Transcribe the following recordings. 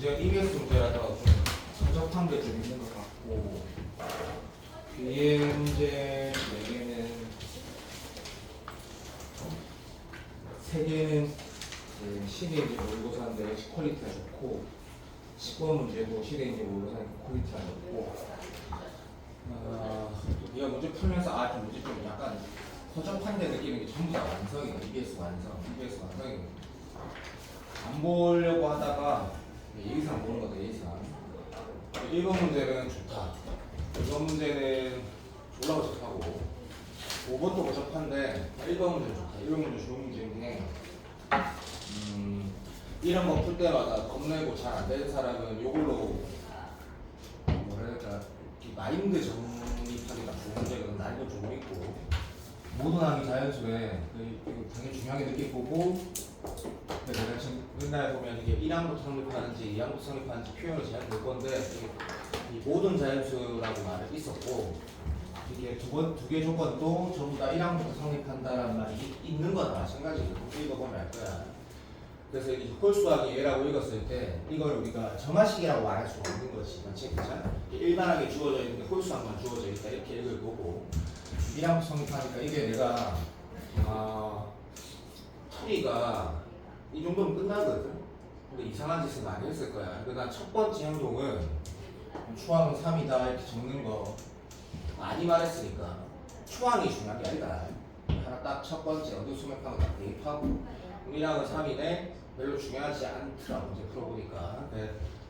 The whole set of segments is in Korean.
문제가 EBS 문제라서 좀 서적한 게 좀 있는 것 같고, 뒤에 문제 4개는 3개는 시대인지 모의고사 하는데 퀄리티가 좋고, 10번 문제도 시대인지 모의고사 하니까 퀄리티가 좋고, 네가 문제 풀면서 좀 문제 좀 약간 허접한데 느끼는 게 전부 다 완성이에요. EBS 완성, EBS 완성이에요. 안 보려고 하다가 예의상 보는 거다. 예의상 1번 문제는 좋다. 2번 문제는 졸라 허접하고 5번도 허접한데 1번 문제는 좋다. 1번 문제 좋은 문제인 게 이런 거 풀 때마다 겁내고 잘 안 되는 사람은 이걸로 뭐라 해야 될까, 마인드 정립하기가 좋은 문제거든. 난이도 좀 있고 모든 항이 자연수에 이거 당연히 중요하게 느낄 거고, 내가 지금 맨날 보면 이게 1항부터 성립하는지 2항부터 성립하는지 표현을 잘 볼 건데, 이 모든 자연수라고 말을 있었고, 이게 두 개 조건도 전부 다 1항부터 성립한다라는 말이 있는 거나 마찬가지로 읽어보면 알 거야. 그래서 이 홀수항이 얘라고 읽었을 때 이걸 우리가 정화식이라고 말할 수가 없는 거지. 맞지? 일반하게 주어져 있는 게 홀수항만 주어져 있다 이렇게 읽을 거고, 1항부터 성립하니까 이게 내가 처리가 이 정도면 끝나거든. 근데 이상한 짓을 많이 했을 거야. 그러니까 난 첫 번째 행동은 추항은 3이다 이렇게 적는 거 많이 말했으니까 추항이 중요한 게 아니다. 하나 딱 첫 번째 어디 수맥하고 딱 대입하고 1항은 3이네 별로 중요하지 않더라고 이제 풀어보니까.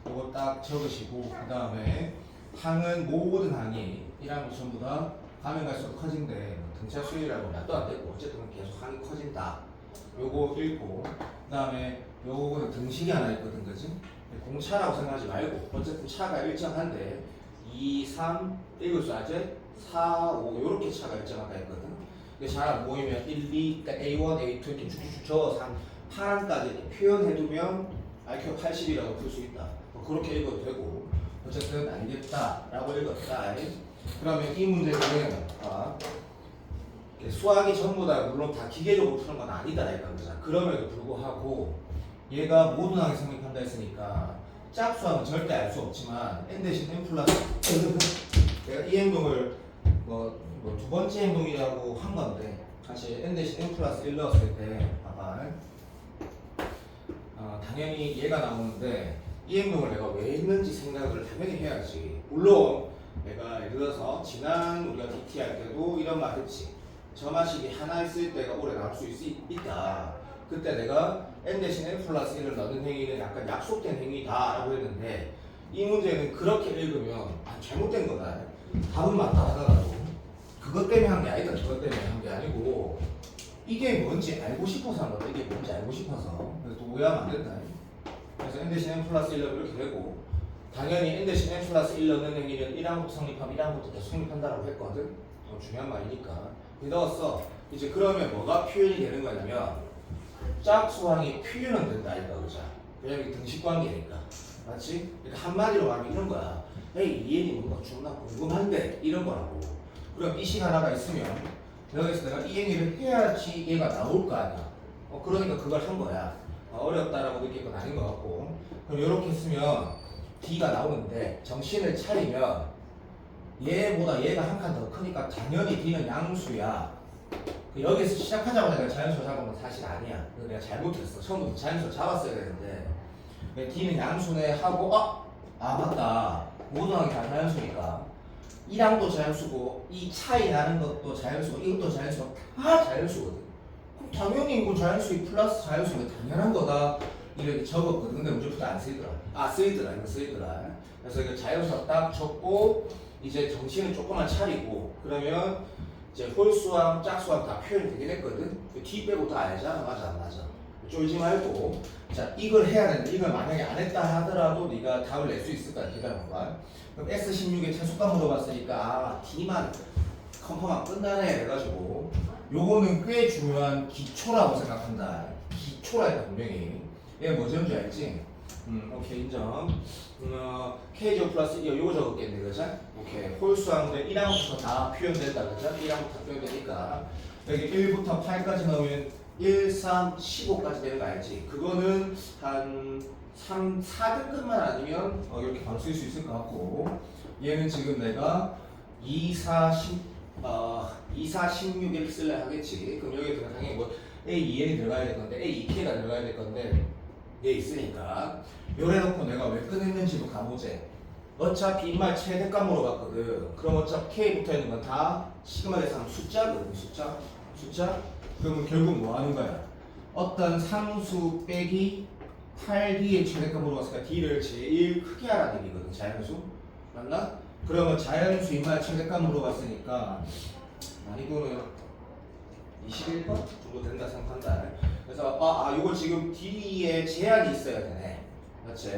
이거 딱 적으시고, 그 다음에 항은 모든 항이 1항은 전부 다 가면 갈수록 커진대. 등차 수율이라고 말도 안 되고 어쨌든 계속 항이 커진다. 요거 읽고, 그 다음에 요거는 등식이 하나 있거든, 그지? 공차라고 생각하지 말고 어쨌든 차가 일정한데 2, 3 읽을 수 아재 4, 5 요렇게 차가 일정하다 했거든. 근데 잘 모이면 1, 2, 그러니까 A1, A2 이렇게 쭉쭉쭉 적어서 한 8항까지 이렇게 표현해두면 IQ 80이라고 풀 수 있다. 뭐 그렇게 읽어도 되고, 어쨌든 알겠다라고 읽었다. 그러면 이 문제는 수학이 전부 다 물론 다 기계적으로 푸는 건 아니다 이런 거잖아. 그럼에도 불구하고 얘가 모든 항이 성립한다 했으니까 짝수항은 절대 알 수 없지만 n 대신 n 플러스 내가 이 행동을 두 번째 행동이라고 한 건데, 사실 n 대신 n 플러스 1 넣었을 때 봐봐, 당연히 얘가 나오는데 이 행동을 내가 왜 했는지 생각을 당연히 해야지. 물론 내가 예를 들어서 지난 우리가 DT 할 때도 이런 말 했지. 점화식이 하나 있을 때가 오래 나올 수 있다. 그때 내가 n 대신 n 플러스 1을 넣는 행위는 약간 약속된 행위다 라고 했는데, 이 문제는 그렇게 읽으면 잘못된 거다. 답은 맞다 하더라도 그것 때문에 한 게 아니다. 그것 때문에 한 게 아니고 이게 뭔지 알고 싶어서 한 거다. 이게 뭔지 알고 싶어서. 그래서 또 오해하면 안 된다. 그래서 n 대신 n 플러스 1 넣으면 이렇게 되고, 당연히 n 대신 n 플러스 1 넣는 행위는 1항부터 성립하면 1항부터 계속 성립한다라고 했거든. 중요한 말이니까 넣었어. 이제 그러면 뭐가 표현이 되는 거냐면 짝수항이 표현은 된다 이거 그죠? 왜냐면 등식 관계니까. 맞지? 그러니까 한마디로 말하면 이런 거야. 에이 이해니 뭔가 존나 궁금한데 이런 거라고. 그럼 이식 하나가 있으면 여기서 내가 이 행위를 해야지 얘가 나올 거 아니야. 그러니까 그걸 한 거야. 어렵다라고 느낄 건 아닌 것 같고. 그럼 이렇게 했으면 D가 나오는데 정신을 차리면 얘보다 얘가 한 칸 더 크니까 당연히 D는 양수야. 여기서 시작하자마자 내가 자연수 잡은 건 사실 아니야. 내가 잘못했어. 처음부터 자연수 잡았어야 되는데 D는 양수네 하고 맞다. 모든 항이 다 자연수니까 1항도 자연수고 이 차이 나는 것도 자연수고 이것도 자연수고 다 자연수거든. 그럼 당연히 이거 자연수 플러스 자연수가 당연한 거다 이렇게 적었거든. 근데 문제부터 안 쓰이더라. 이거 쓰이더라. 그래서 이거 자연수 딱 적고 이제 정신을 조금만 차리고, 그러면 이제 홀수항, 짝수항 다 표현이 되긴 했거든. D 빼고 다 알잖아. 맞아 안 맞아? 쫄지 말고, 자 이걸 해야 되는데 이걸 만약에 안 했다 하더라도 네가 답을 낼 수 있을 거야. 기다려봐. 그럼 S16에 최소값 물어봤으니까 D만 컨펌하면 끝나네 해가지고 요거는 꽤 중요한 기초라고 생각한다. 기초라 했다 분명히. 얘가 뭐지 뭔지 알지? 오케이 인정. K제곱 플러스 1 요거 적었겠네 그죠? 오케이. 홀수항들 1항부터 다 표현된다 그죠? 1항부터 표현되니까 여기 1부터 8까지 넣으면 1, 3, 15까지 되는 거 알지? 그거는 한 3, 4등급만 아니면 이렇게 바로 쓸 수 있을 것 같고 얘는 지금 내가 2, 4, 16 이렇게 쓸래 하겠지. 그럼 여기에 들어가 당연히 뭐 A2N이 들어가야 될 건데 A2K가 들어가야 될 건데 얘 있으니까 요래 놓고 내가 왜 꺼냈는지도 가보재. 어차피 인말 최대값 물어봤거든. 그럼 어차피 K 붙어 있는 건 다 시그마 대상 숫자거든. 숫자. 그러면 결국 뭐 하는 거야? 어떤 상수 빼기 8D의 최대값 물어봤으니까 D를 제일 크게 하라는 얘기거든. 자연수. 맞나? 그러면 자연수 인말 최대값 물어봤으니까 이거는 21번 정도 된다 생각한다. 그래서 이거 지금 D에 제한이 있어야 되네. 맞지?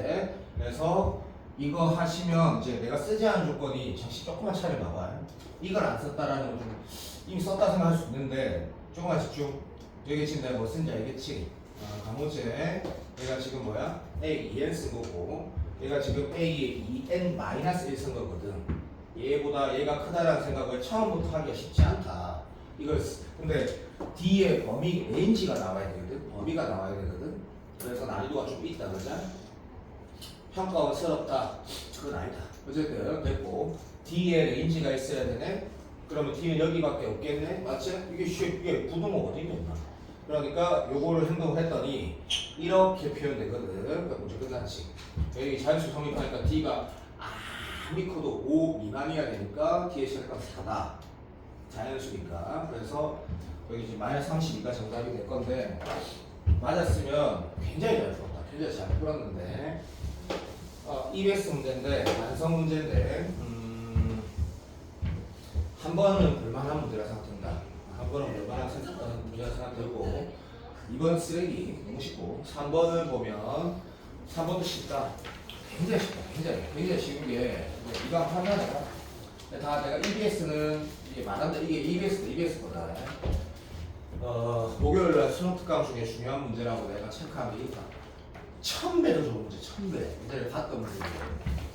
그래서 이거 하시면 이제 내가 쓰지 않은 조건이 잠시 조금만 차려 봐봐. 이걸 안 썼다라는 건 좀 이미 썼다 생각할 수 있는데 조금만 집중. 여기 지금 내가 뭐 쓴지 알겠지? 강호재 얘가 지금 뭐야? A2N 쓴 거고 얘가 지금 A2N-1 쓴 거거든. 얘보다 얘가 크다라는 생각을 처음부터 하기가 쉽지 않다. 이걸 근데 D의 범위 레인지가 나와야 되거든. 범위가 나와야 되거든. 그래서 난이도가 좀 있다 그러자. 평가원스럽다. 그건 아니다. 어쨌든 됐고 D에 레인지가 있어야 되네. 그러면 D는 여기밖에 없겠네. 맞지? 이게 부등호 어디 있나? 그러니까 요거를 행동을 했더니 이렇게 표현되거든. 그러니까 문제 끝났지. 여기 자연수 성립하니까 D가 아무리 커도 5 미만이어야 되니까 D의 최대값 4다. 자연수니까. 그래서 여기 지금 마이너스 32가 정답이 될 건데 맞았으면 굉장히 잘 풀었다. 굉장히 잘 풀었는데 EBS 문제인데 완성 문제인데 한 번은 볼만한 문제라 생각된다. 한 번은 볼만한 문제라 생각되고 2번 쓰레기 너무 쉽고 3번을 보면 3번도 쉽다. 굉장히 쉽다. 굉장히 쉬운 게 이거 한번 판단해봐. 다 내가 EBS는 이게 말한다. 이게 EBS보다 목요일날 수능 특강 중에 중요한 문제라고 내가 체크한 게 있다. 1000배도 좋은 문제, 1000배. 문제를 봤던 문제인데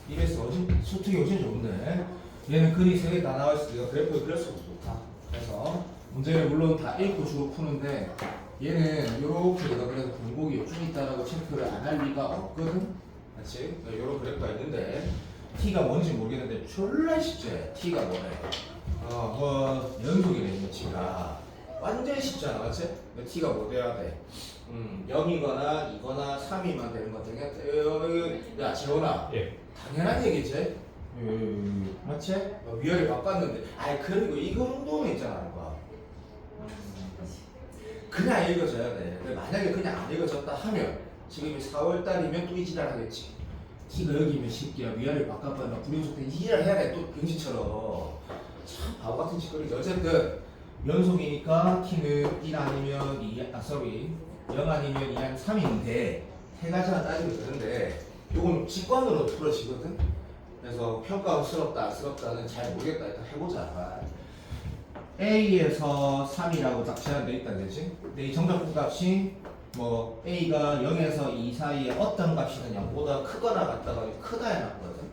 EBS 수특이 훨씬 좋은데 얘는 글이 3개 다 나와 있어. 내가 그래프를 그렸어도 좋다. 그래서 문제를 물론 다 읽고 주로 푸는데 얘는 요렇게 내가 그래서 분곡이 요쯤 있다라고 체크를 안 할 리가 없거든. 그렇지? 요런 그래프가 있는데 T가 뭔지 모르겠는데 졸라 쉽지? T가 뭐래? 연속이래 있는 T가 완전 쉽잖아, 맞지? T가 뭐 돼야 돼? 0이거나 2거나 3이만 되는 것 같아. 야, 재원아. 예. 당연한 얘기지? 맞지? 위아래 바꿨는데. 그리고 이거 정도는 있잖아, 봐. 그냥 읽어줘야 돼. 만약에 그냥 안 읽어줬다 하면 지금 4월달이면 또 이 지랄 하겠지. T가 여기면 쉽게야 위아래 바꿔봐야 불연속 때 이지랄 해야 돼. 또 병신처럼. 참 바보 같은 짓거리지. 어쨌든 연속이니까 T는 1 아니면 0 아니면 2 아니면 3인데 세 가지만 따지면 되는데 요건 직관으로 풀어지거든. 그래서 평가스럽다 안스럽다는 잘 모르겠다. 일단 해보자. A에서 3이라고 딱 제한되어 있다 되지? 근데 이 정답 값이 뭐 A가 0에서 2 사이에 어떤 값이든 0보다 크거나 같다가 크다 해놨거든.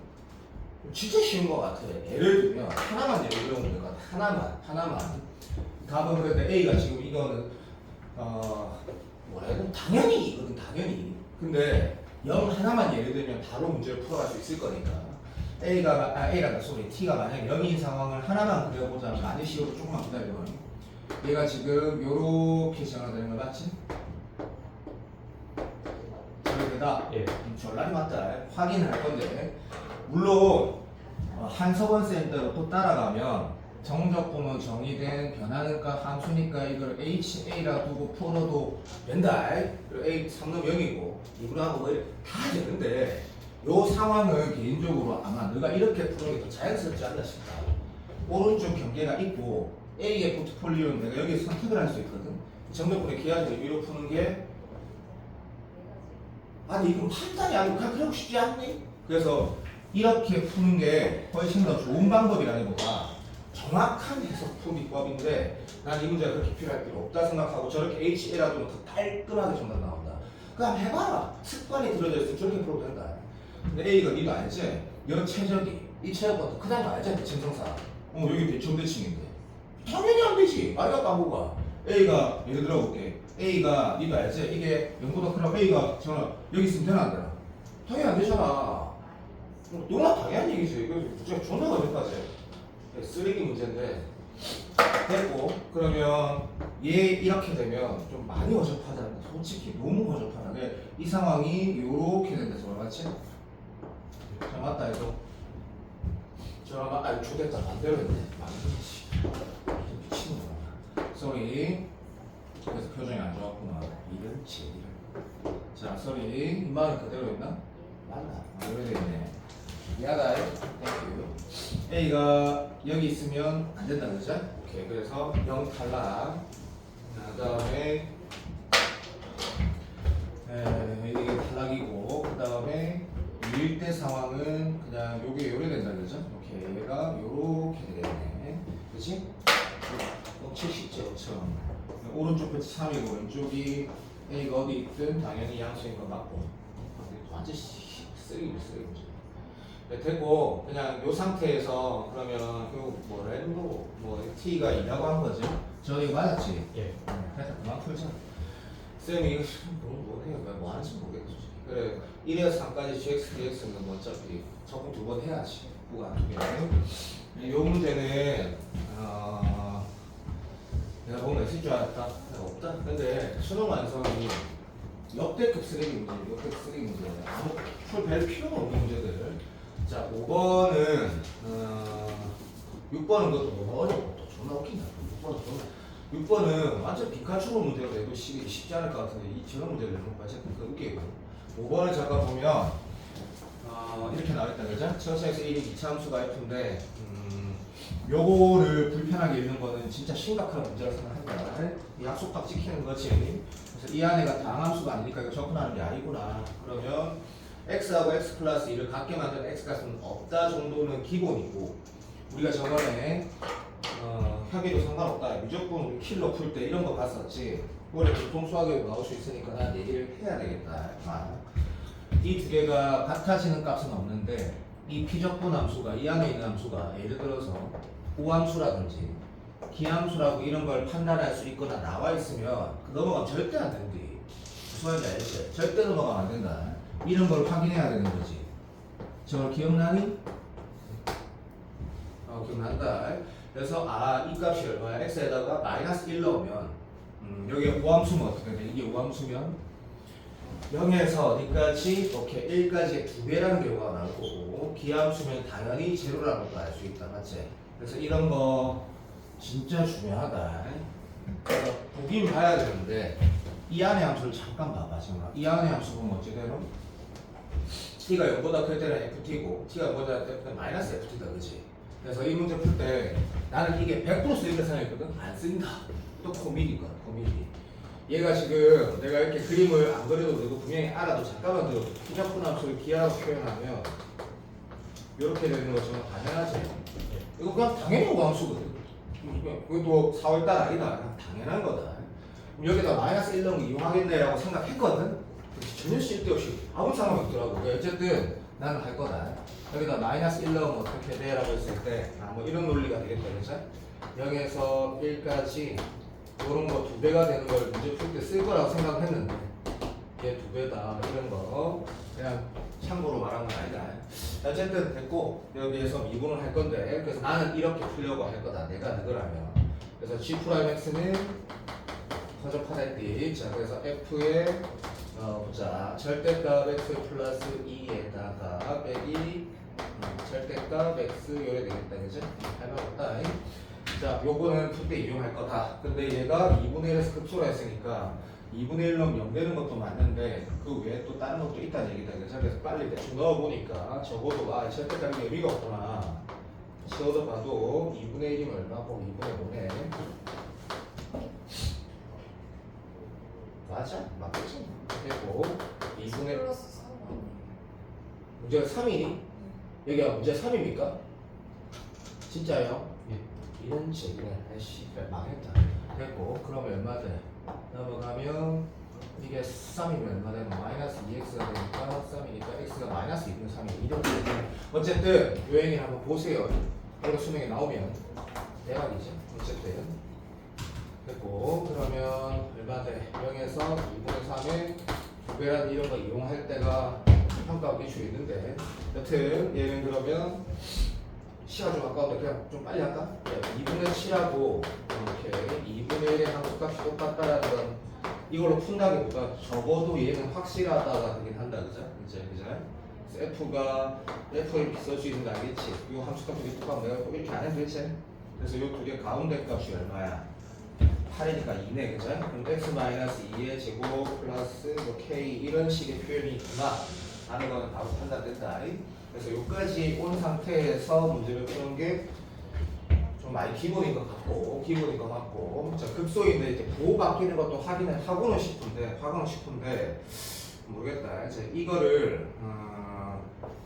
진짜 쉬운 것 같아. 예를 들면 하나만 예를 들어보면 될 것 같아. 하나만. 답은 근데 A가 지금 이거는 뭐라 해야 되나? 당연히 이거는 당연히. 근데 0 하나만 예를 들면 바로 문제를 풀어갈 수 있을 거니까. T가 만약 0인 상황을 하나만 그려보자면 많이 쉬워도 조금만 기다려. 얘가 지금 요렇게 정화되는 거 맞지? 저기다 예. 전란이 맞다. 확인을 할 건데 물론 한석원 쌤대로 또 따라가면 정적분은 정의된 변하는 값 함수니까 이걸 HA라 두고 풀어도 된다. 그리고 A 3는 0이고 2분하고 뭐 이렇게 다 되는데 요 상황은 개인적으로 아마 너가 이렇게 푸는 게 더 자연스럽지 않나 싶다. 오른쪽 경계가 있고 A의 포트폴리오는 내가 여기서 선택을 할 수 있거든. 정적분의 기하를 위로 푸는 게 이건 판단이 아니고 그냥 그러고 싶지 않니? 그래서 이렇게 푸는 게 훨씬 더 좋은 방법이라기보다 정확한 해석 풀 비법인데 난 이 문제가 그렇게 필요할 필요 없다 생각하고 저렇게 HA라도 더 깔끔하게 정답 나온다. 그럼 해봐라. 습관이 들어져 있으면 저렇게 풀어도 된다. 근데 A가 니도 알지? 여 최적이 이 최적부터 그다음 거 알지? 대칭성사. 여기 대칭인데 당연히 안 되지. 알까 까보가 A가 예를 들어 볼게. A가 니도 알지? 이게 0보다 크라고 A가 정말 여기 있으면 되나 안 되나? 당연히 안 되잖아. 너무나 당연한 얘기지. 이거 진짜 존나 어렵다지. 쓰레기 문제인데 됐고 그러면 얘 이렇게 되면 좀 많이 어접하잖아. 솔직히 너무 어접하다. 이 상황이 요렇게 된다서 맞지? 자 맞다 이거. 아 초대했다 반대로 했네. 미친놈아. 쏘리. 그래서 표정이 안 좋았구나. 이런 치. 자 쏘리. 이 말은 그대로 했나? 맞나? 그대로 있네. 미안하다. 땡큐. A가 여기 있으면 안 된다 그죠? 오케이. 그래서 0 탈락. 그 다음에 이게 탈락이고 그 다음에 유일대 상황은 그냥 요게 요래 된다 그죠? 오케이. 얘가 요렇게 되겠네. 그치? 70제곱처럼 오른쪽 끝이 3이고 왼쪽이 A가 어디 있든 당연히 양수인 거 맞고 완전 쓰레기 되고 그냥 요 상태에서 그러면 뭐 랜도 뭐 T가 2라고 한 거지? 저 이거 맞았지? 예. 그래서 그만 풀자. 쌤이 이거 뭐해요? 뭐 하는지 모르겠어. 그래 1에서 3까지 GX, DX는 뭐 어차피 적응 2번 해야지. 부가 2개. 요 문제는 내가 보면 있을 줄 알았다. 없다. 근데 수능 완성이 역대급 쓰레기 문제, 역대급 쓰레기 문제. 아무 풀 필요가 없는 문제들. 자, 5번은 6번은 그것도 너무 어려워. 또 존나 웃긴다. 6번은 완전 빈칸충을 문제로 내도 쉽지 않을 것 같은데 저런 문제를 내는 거 어쨌든 그 웃기고. 5번을 잠깐 보면 이렇게 나와있다 그죠? 천상에서 1이 2차 함수가 F인데 요거를 불편하게 읽는 거는 진짜 심각한 문제라고 생각한다. 이 약속 딱 지키는 거지. 그래서 이 안에가 다항함수가 아니니까 이거 접근하는 게 아니구나. 그러면 x하고 x 플러스 2를 같게 만드는 x값은 없다 정도는 기본이고 우리가 저번에 협의도 상관없다. 무조건 우리 킬러 풀 때 이런 거 봤었지. 원래 보통 수학에 나올 수 있으니까 난 얘기를 해야 되겠다. 이 두 개가 같아지는 값은 없는데 이 피적분 함수가 이 안에 있는 함수가 예를 들어서 우함수라든지 기함수라고 이런 걸 판단할 수 있거나 나와 있으면 넘어가면 절대 안 된대. 무슨 말인지 알겠지? 절대 넘어가면 안 된다. 이런 걸 확인해야 되는 거지. 저걸 기억나니? 기억난다. 그래서 이 값이 얼마야? x에다가 마이너스 1 넣으면 여기에 우함수면 어떻게 돼? 이게 우함수면 0에서 어디까지? 오케이 1까지의 2배라는 경우가 나올 거고 기함수면 당연히 제로라는 걸 알 수 있다. 맞지? 그래서 이런 거 진짜 중요하다. 그래서 보긴 봐야 되는데 이 안의 함수를 잠깐 봐봐. 지금 이 안의 함수 보면 어찌되노? t가 0보다 클 때는 ft고 t가 0보다 클 때는 마이너스 ft다. 그치? 그래서 이 문제 풀 때 나는 이게 100% 쓰인다 생각했거든? 안 쓰인다. 또 코미디거든. 코미디. 얘가 지금 내가 이렇게 그림을 안 그려도 되고 분명히 알아도 잠깐만 들어도 피적분 함수를 기하라고 표현하면 이렇게 되는 것처럼 당연하지. 이거 그냥 당연히 우함수거든. 그것도 4월달 아니다. 그냥 당연한 거다. 여기다 마이너스 1 넣으면 이용하겠네라고 생각했거든. 전혀 쓸데없이 아무 상관 없더라고. 어쨌든 나는 할 거다. 여기다 마이너스 1 넣으면 어떻게 돼? 라고 했을 때 뭐 이런 논리가 되겠다. 그렇죠? 0에서 1까지 이런 거 2배가 되는 걸 문제 풀 때 쓸 거라고 생각했는데 이게 2배다. 이런 거 그냥 참고로 말한 건 아니다. 어쨌든 됐고 여기에서 미분을 할 건데 그래서 나는 이렇게 풀려고 할 거다. 내가 너라면. 그래서 G'X는 허접하다 했지. 자 그래서 F의 보자 절대값 x 플러스 2에다가 빼기 절대값 x 요래 되겠다. 그죠? 할 말 없다. 자 요거는 풀 때 이용할 거다. 근데 얘가 2분의 1에서 급소라 했으니까 2분의 1 넣으면 0 되는 것도 맞는데 그 외에 또 다른 것도 있다는 얘기다. 그래서 빨리 대충 넣어보니까 적어도 절대값이 의미가 없구나. 지워서 봐도 2분의 1이면 얼마고 2분의 5네. 맞아? 맞겠지? 되고 2분의 문제가 3이니? 여기가 문제 3입니까? 진짜요? 예. 이런 식이네. 아이씨 망했다. 됐고 그럼 얼마 돼? 넘어가면 이게 3이면 얼마 되면 마이너스 2x가 되니까 3이니까 x가 마이너스 2분의 3이 이렇게 되면 어쨌든 요 얘기 한번 보세요. 이거 수능에 나오면 대박이지. 어쨌든 됐고 있고 그러면 얼마 돼? 0에서 2분의 3의 2배란 이런 거 이용할 때가 평가가 기출이 있는데 여튼 얘는 그러면 시간 좀 아까운데 그냥 좀 빨리 할까? 2분의 7하고 이렇게 2분의 1의 함수값이 똑같다라는 건 이걸로 푼다기보다 적어도 얘는 확실하다가 되긴 한다 그죠? 그죠? F가 F가 이렇게 쓸 수 있는 거 알겠지? 이 함수값이 이렇게 똑같으면 내가 꼭 이렇게 안 해도 되지? 그래서 이 두 개 가운데 값이 얼마야? 8이니까 2네 그죠? 그럼 x-2의 제곱 플러스 뭐 k 이런 식의 표현이 있구나 하는 거는 바로 판단된다. 그래서 여기까지 온 상태에서 문제를 푸는 게 좀 많이 기본인 것 같고 자, 극소인데 이제 보호 바뀌는 것도 확인을 하고는 싶은데 모르겠다. 이제 이거를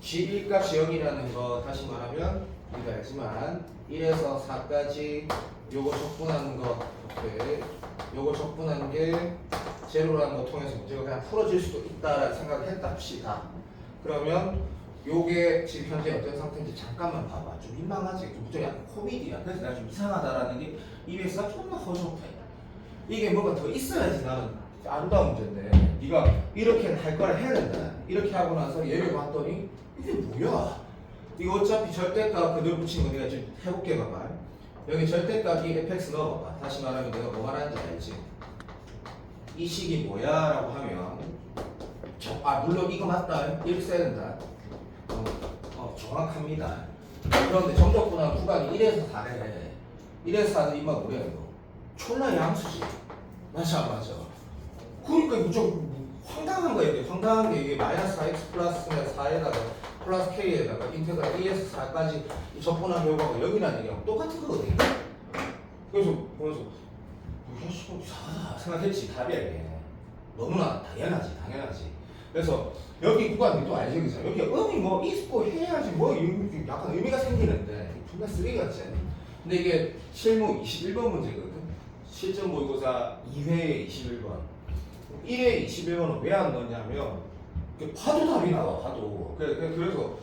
G1값 G0이라는 거 다시 말하면 우리가 알지만 1에서 4까지 요거 적분하는 거 이렇게 요거 적분하는 게 제로라는 거 통해서 문제가 그냥 풀어질 수도 있다라는 생각을 했다 합시다. 그러면 요게 지금 현재 어떤 상태인지 잠깐만 봐봐. 좀 민망하지? 좀 무조건 약간 코미디야. 그래서 내가 좀 이상하다라는 게 EBS가 존나 허접해. 이게 뭐가 더 있어야지 나는 아름다운 문제인데 네가 이렇게 할 거라 해야 된다. 이렇게 하고 나서 얘를 봤더니 이게 뭐야? 이거 어차피 절대값 그대로 붙인 거 내가 좀 해볼게 봐봐. 여기 절대값이 fx 넣어봐봐. 다시 말하면 내가 뭐 말하는지 알지? 이 식이 뭐야? 라고 하면 물론 이거 맞다. 이렇게 써야 된다. 정확합니다. 그런데 점적분한 구간이 1에서 4래. 1에서 4는 이마 뭐야 이거? 졸라 양수지. 맞아. 그러니까 이거 좀 황당한 거야. 이게 황당한 게 이게 마이너스 4x 플러스 4에다가 플러스 k에다가 인테그랄 1에서 4까지 적분한 결과가 여기라는 얘기하고 똑같은 거거든요. 그래서 보면서 이거 이상하다 생각했지. 답이 아니야. 너무나 당연하지. 그래서 여기 구간이 또 알죠, 그죠? 여기 음이 뭐 있고 해야지 뭐 약간 의미가 생기는데 존나 쓰레기 같지 않니? 근데 이게 실무 21번 문제거든. 실전 모의고사 2회에 21번. 1회에 21번은 왜 안 넣냐면 봐도 답이 나와, 봐도. 그래서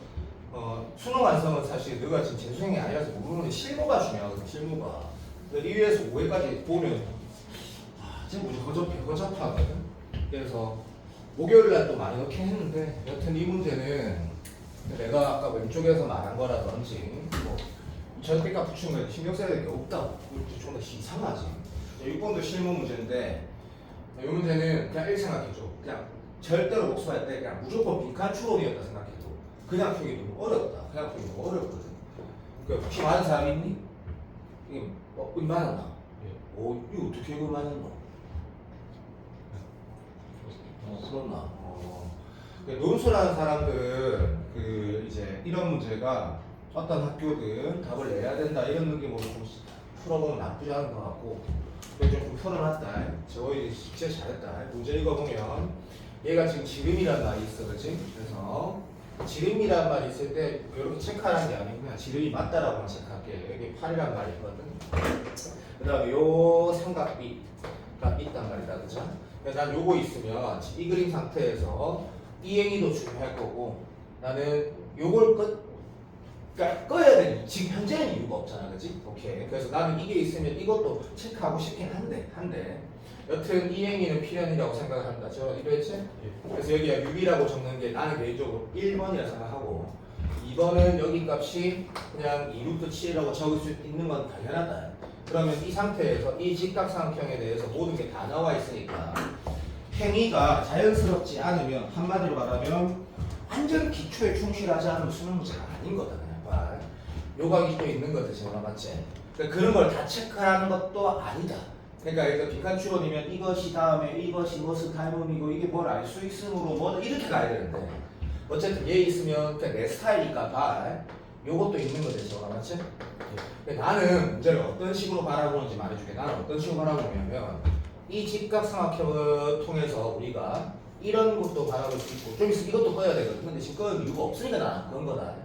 수능 완성은 사실 너가 지금 재수생이 아니라서 모르는데 실무가 중요하거든, 실무가. 2회에서 5회까지 보면 진짜 무지 허접하거든. 그래서 목요일날 또 많이 넣긴 했는데 여튼 이 문제는 내가 아까 왼쪽에서 말한 거라든지 뭐 절대값 붙인 거에 신경 써야 될 게 없다고. 좀 더 이상하지. 6번도 실무 문제인데 이 문제는 그냥 이렇게 생각해줘. 그냥 절대로 복수할 때 그냥 무조건 빈칸 추론이었다 생각해도 그냥 풀기 너무 어렵다. 그냥 풀기 너무 어렵거든. 혹시 많은 사람 있니? 이게 얼마나? 이거 어떻게 얼마나 넣어? 그렇나. 논술하는 사람들은 이제 이런 문제가 어떤 학교든 답을 내야 된다 이런 느낌으로 좀 풀어보면 나쁘지 않은 것 같고 그래서 좀 풀어놨다. 저희 진짜 잘했다. 문제 읽어보면 얘가 지금 지름이란 말이 있어, 그렇지? 그래서 지름이란 말이 있을 때 이렇게 체크하는 게 아니고 그냥 지름이 맞다라고만 체크할게. 여기 8이란 말이 있거든. 그 다음에 요 삼각비가 있단 말이다, 그죠? 난 요거 있으면 이 그림 상태에서 이행이도 중요할 거고 나는 요걸 그러니까 꺼야 돼. 지금 현재는 이유가 없잖아, 그렇지? 오케이. 그래서 나는 이게 있으면 이것도 체크하고 싶긴 한데 여튼 이행이는 필연이라고 생각을 합니다. 저 이랬지? 그래서 여기가 6이라고 적는 게 나는 개인적으로 1번이라 생각하고 2번은 여기 값이 그냥 2루트 7이라고 적을 수 있는 건 당연하다. 그러면 이 상태에서 이 직각삼각형에 대해서 모든 게 다 나와 있으니까 행위가 자연스럽지 않으면 한마디로 말하면 완전 기초에 충실하지 않으면 수능 문제가 아닌 거다. 그냥 요각이 또 있는 거지, 지금 맞지? 그러니까 그런 걸 다 체크하는 것도 아니다. 그러니까 빈칸 추론이면 이것이 다음에 이것이 무슨 닮음이고 이게 뭘 알 수 있으므로 뭐 이렇게 가야 되는데 어쨌든 얘 있으면 그냥 내 스타일이니까 봐. 요것도 있는 거지, 지금 맞지? 나는 문제를 어떤 식으로 바라보는지 말해줄게. 나는 어떤 식으로 바라보냐면 이 직각삼각형을 통해서 우리가 이런 것도 바라볼 수 있고 좀 있으면 이것도 꺼야 되거든. 근데 지금 꺼야 이유가 없으니까 나는 그런 거다.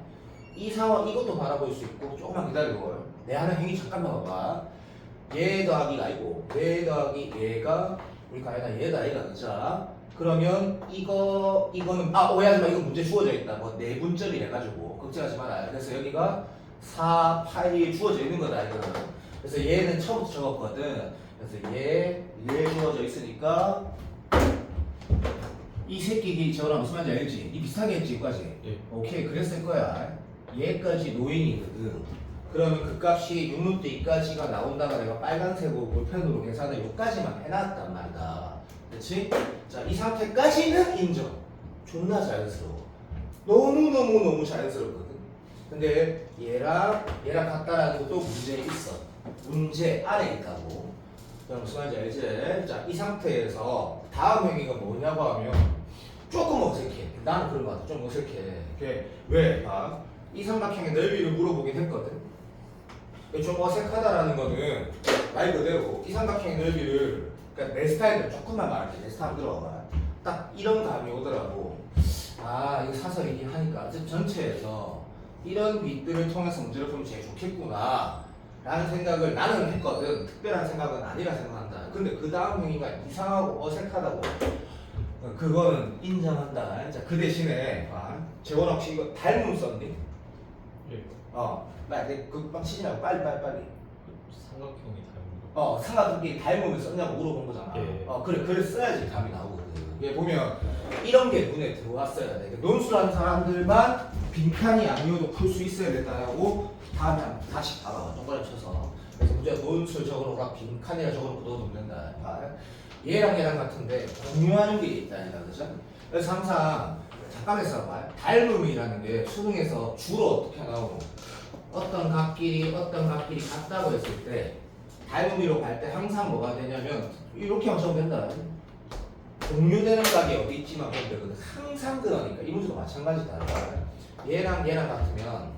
이 상황 이것도 바라볼 수 있고 조금만 기다려요. 내 하는 행위 잠깐만 봐봐. 얘 더하기가 아니고 얘 더하기 얘가 우리 가야나 얘다 얘가 그자. 그러면 이거는 오해하지 마. 이거 문제 주어져 있다. 뭐 내분점이래 가지고 걱정하지 마라. 그래서 여기가 4, 8이 주어져 있는 거다 이거는. 그래서 얘는 처음부터 적었거든. 그래서 얘 주어져 있으니까 이 새끼 저랑 무슨 말인지 알지? 이 비슷하게 했지 이거까지? 예. 오케이 그랬을 거야. 얘까지 노인이거든. 그러면 그 값이 6루트 2까지가 나온다가 내가 빨간색으로 볼펜으로 계산을 여기까지만 해놨단 말이다. 그렇지? 자, 이 상태까지는 인정. 존나 자연스러워. 너무 자연스럽거든. 근데 얘랑 같다라는 것도 문제 있어. 문제 안에 있다고. 그럼 무슨 말인지 알지? 자, 이 상태에서 다음 행위가 뭐냐고 하면 조금 어색해. 나는 그런 거 같아. 좀 어색해. 그게 왜? 봐. 이 삼각형의 넓이를 물어보긴 했거든. 좀 어색하다라는 거는 말 그대로 이 삼각형의 넓이를 그러니까 내 스타일을 조금만 말할게. 내 스타일 들어봐. 딱 이런 감이 오더라고. 아, 이거 사설이긴 하니까 전체에서 이런 밑들을 통해서 문제를 풀면 제일 좋겠구나 라는 생각을 나는 했거든. 특별한 생각은 아니라 생각한다. 근데 그 다음 행위가 이상하고 어색하다고 그거는 인정한다. 자, 그 대신에 재원 혹시 이거 닮음 썼니? 예. 빨리 그막 치지 말고 빨리 삼각형이 닮은 거. 삼각형끼리 닮음을 썼냐고 물어본 거잖아. 예. 그래 써야지 감이 나오거든. 이게 보면 이런 게 눈에 들어왔어야 돼. 논술하는 사람들만 빈칸이 아니어도 풀 수 있어야 된다고 다음에 다시 봐봐. 동그라미 쳐서. 그래서 문제가 논술 적어놓고 빈칸이라 적어놓고 넣어도 된다. 얘랑 같은데 공유하는 게 있다니까, 그죠? 그래서 항상 잠깐 있어봐요. 닮음이라는 게 수능에서 주로 어떻게 나오노? 어떤 각끼리 같다고 했을 때 닮음이로 갈 때 항상 뭐가 되냐면 이렇게 하면 된다. 공유되는 각이 어디 있지만 보면 되거든. 항상 그러니까 이 문제도 마찬가지다. 얘랑 같으면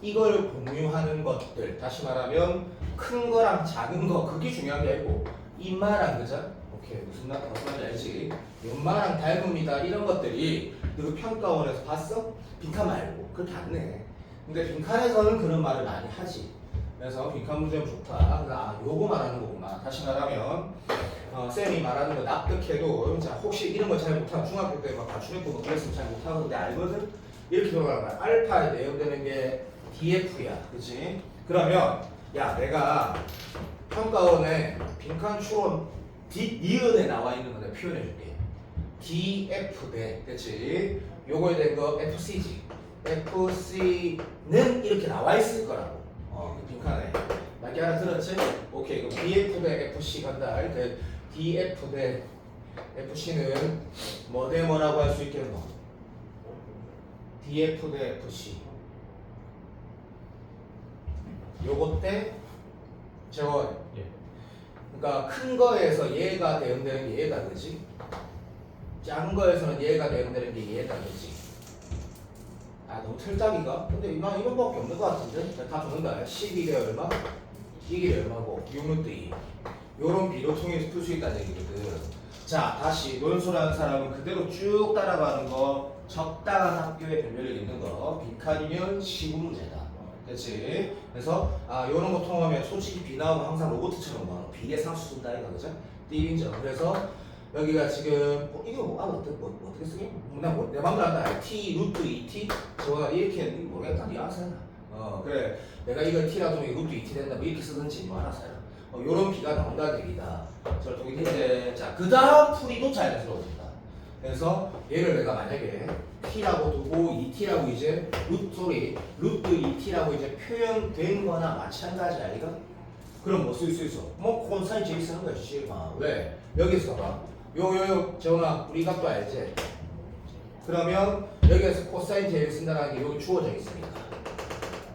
이걸 공유하는 것들, 다시 말하면 큰 거랑 작은 거 그게 중요한 게 아니고 이마랑, 그죠? 오케이, 무슨 말인지 알지? 연마랑 닮음이다 이런 것들이 너 평가원에서 봤어? 빈칸 말고 그렇게 안 내. 근데 빈칸에서는 그런 말을 많이 하지. 그래서 빈칸 문제는 좋다. 그래서 요거 말하는 거구나. 다시 말하면 쌤이 말하는 거 납득해도 자 혹시 이런 거 잘 못하면 중학교 때 막 가출했고 뭐 그랬으면 잘 못하는데 알거든? 이렇게 돌아가는 거야. 알파에 내용되는 게 DF야. 그치? 그러면 야 내가 평가원에 빈칸 추론 니은에 나와 있는 거 내가 표현해 줄게. DF 대, 그치? 요거에 대한 거 FC지. FC는 이렇게 나와 있을 거라고. 그 빈칸에. 맞게 알아들었지? 오케이. 그럼 DF 대 FC 간다. 그 DF 대 FC는 뭐 대 뭐라고 할 수 있겠노? DF 대 FC. 요거 때 재원. 예. 그러니까 큰 거에서 얘가 대응되는 게 얘다, 그지? 작은 거에서는 얘가 대응되는 게 얘다, 그지? 너무 틀딱이가? 근데 난 이만밖에 없는 것 같은데? 다 적는다. 12대 얼마? 이게 얼마고? 6루트 2. 요런 비로 통해서 풀 수 있다는 얘기거든. 자, 다시 논술하는 사람은 그대로 쭉 따라가는 거, 적당한 학교에 변별력 있는 거, 빈칸이면 시구 문제다. 그렇지? 그래서 요런 거 통하면 솔직히 비 나오면 항상 로봇처럼 뭐 비례 상수 쓴다 이거, 그죠? 띠인죠. 그래서 여기가 지금 이거 어떻게 쓰게? 내 맘대로 한다. T 루트 2T 저거가 이렇게 했는지 모르겠다. 니 알아서 해라. 그래. 내가 이거 T라도 루트 2T 된다. 뭐 이렇게 쓰든지 뭐 알아서 해라. 요런 비가 나온다는 얘기다. 저를 동의되는데 자, 그 다음 풀이도 자연스러워진다. 그래서 얘를 내가 만약에 T라고 두고 2T라고 이제 루트 2T라고 이제 표현된 거나 마찬가지 아니가? 그럼 뭐 쓸 수 있어? 뭐 콘사인 제일 쓰는 거지. 왜? 여기서 봐. 재원아 우리 값도 알지? 그러면 여기에서 코사인 제일 쓴다는 게 여기 주어져 있으니까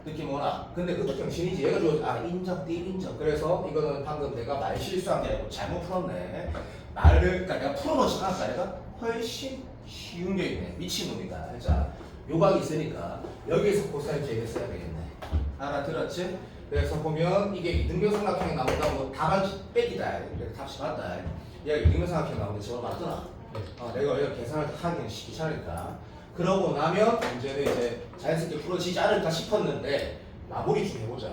느낌 오나? 근데 그것도 병신이지. 얘가 주어져. 인정, 띠인정. 그래서 이거는 방금 내가 말 실수한 게 아니고 잘못 풀었네. 그러니까 내가 풀어놓지 않았다. 얘가 훨씬 쉬운 게 있네. 미친놈이다. 자, 요각이 있으니까 여기에서 코사인 제일 써야 되겠네. 알아들었지? 그래서 보면 이게 이등변 삼각형이 나온다고 답안 빽이다. 그래서 답시 맞다. 얘가 이등변 삼각형이 나오는데 저거 맞더나? 내가 이거 계산을 하긴 귀찮으니까. 그러고 나면 문제는 이제 자연스럽게 풀어지지 않을까 싶었는데 마무리 좀 해보자.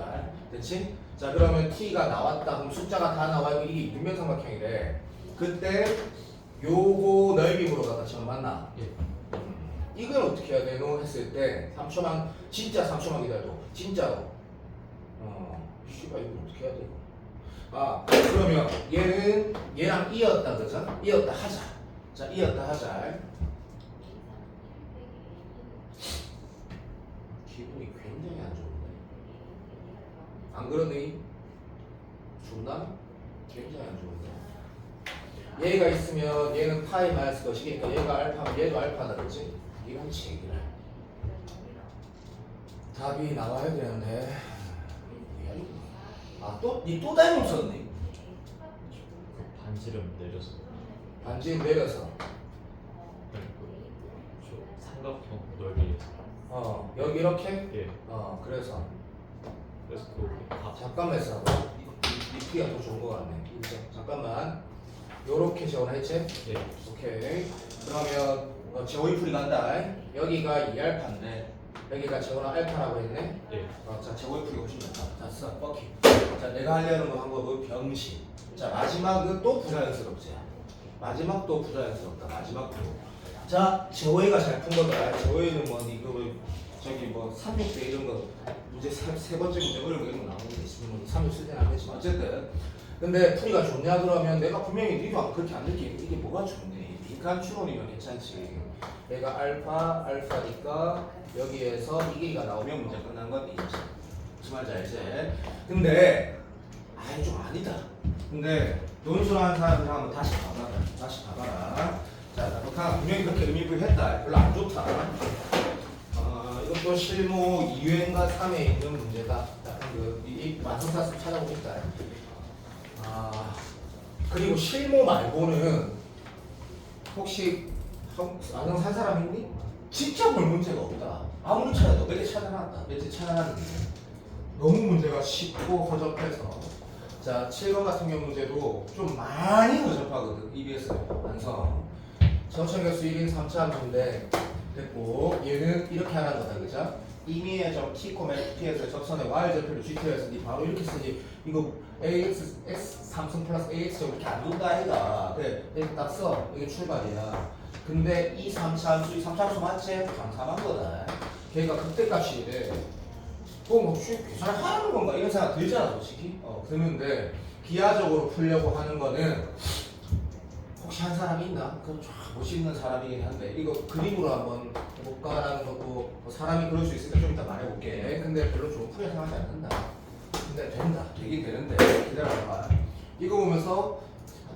됐지? 자, 그러면 T가 나왔다. 그럼 숫자가 다 나와. 이게 이등변 삼각형이래. 그때 요거 넓이 물어봤다. 지금 맞나? 예. 이걸 어떻게 해야 되노? 했을 때 3초만 진짜 3초만 기다려. 진짜로. 씨발 이거 어떻게 해야 돼? 그러면 얘는 얘랑 이었다 그죠? 이었다 하자. 자, 이었다 하자. 기분이 굉장히 안 좋은데. 안 그러니? 좋나? 굉장히 안 좋은데. 얘가 있으면 얘는 파이 마이너스 것이니까 얘가 알파면 얘도 알파다 그지? 이런 얘기를. 답이 나와야 되는데. 또 다이몬 썼니? 그 반지름 내려서 반지 내려서. 저 삼각형 넓이에서 여기 이렇게? 예 그래서. 그래서 그 잠깐만 있어. 이 P가 더 좋은 거 같네. 그죠? 잠깐만. 요렇게 재원했지? 예 오케이. 그러면 제곱풀이 간다. 여기가 2알파인데 여기가 제곱은 알파라고 했네. 예. 자, 제곱풀이 훨씬 낫다. 됐어. 뻑키. 자, 내가 하려는 거 방법은 병신. 자, 마지막은 또 부자연스럽지. 마지막도 부자연스럽다. 마지막도. 자, 제호이가 잘 푼 거다. 제호이는 뭐 이거 저기 뭐 360대 이런 거 문제 세 번째 문제 어려운 거 이런 거 나오는 게 있으면 뭐 360 때는 안 되지만 어쨌든. 근데 풀이가 좋냐 그러면 내가 분명히 니도 그렇게 안 느끼. 이게 뭐가 좋니? 빈칸 추론이면 괜찮지. 내가 알파니까 여기에서 이 길이가 나오면 문제 끝난 건 이지. 무슨 말인지 알지? 근데 좀 아니다. 근데 논술하는 사람들 한번 다시 봐봐라. 자, 북한 분명히 그렇게 의미부여했다. 별로 안 좋다. 이것도 실무 2회인가 3회 있는 문제다. 이 완성사수 찾아보고 있다. 그리고 실무 말고는 혹시 안경 산 사람 있니? 진짜 볼 문제가 없다. 아무리 찾아도 몇 개 찾아놨다. 몇 개 찾아놨는데 너무 문제가 쉽고 허접해서. 자, 7번 같은 경우 문제도 좀 많이 허접하거든. EBS 완성. 정천개수 1인 3차 함수인데 됐고 얘는 이렇게 하는 거다. 그죠? 임의의 점 t, p에서 접선의 y 절표를 gt에서 니 바로 이렇게 쓰지. 이거 ax x 3승 플러스 ax 이렇게 안 둔다 아이가. 그래, 이렇게 딱 써. 이게 출발이야. 근데 이 3차 함수, 이 3차 함수 맞지? 강삼한 거다. 걔가 극대값이 돼. 뭐 계산하는 건가 이런 생각 들잖아 솔직히. 그러는데 기하적으로 풀려고 하는 거는 혹시 한 사람이 있나? 그럼 쫙못 씹는 사람이긴 한데 이거 그림으로 한번 해볼까라는 것도 뭐 사람이 그럴 수 있으니까 좀 이따 말해볼게. 근데 별로 좋은 풀이 생각하지 않는다. 근데 된다. 되긴 되는데 기다려봐. 이거 보면서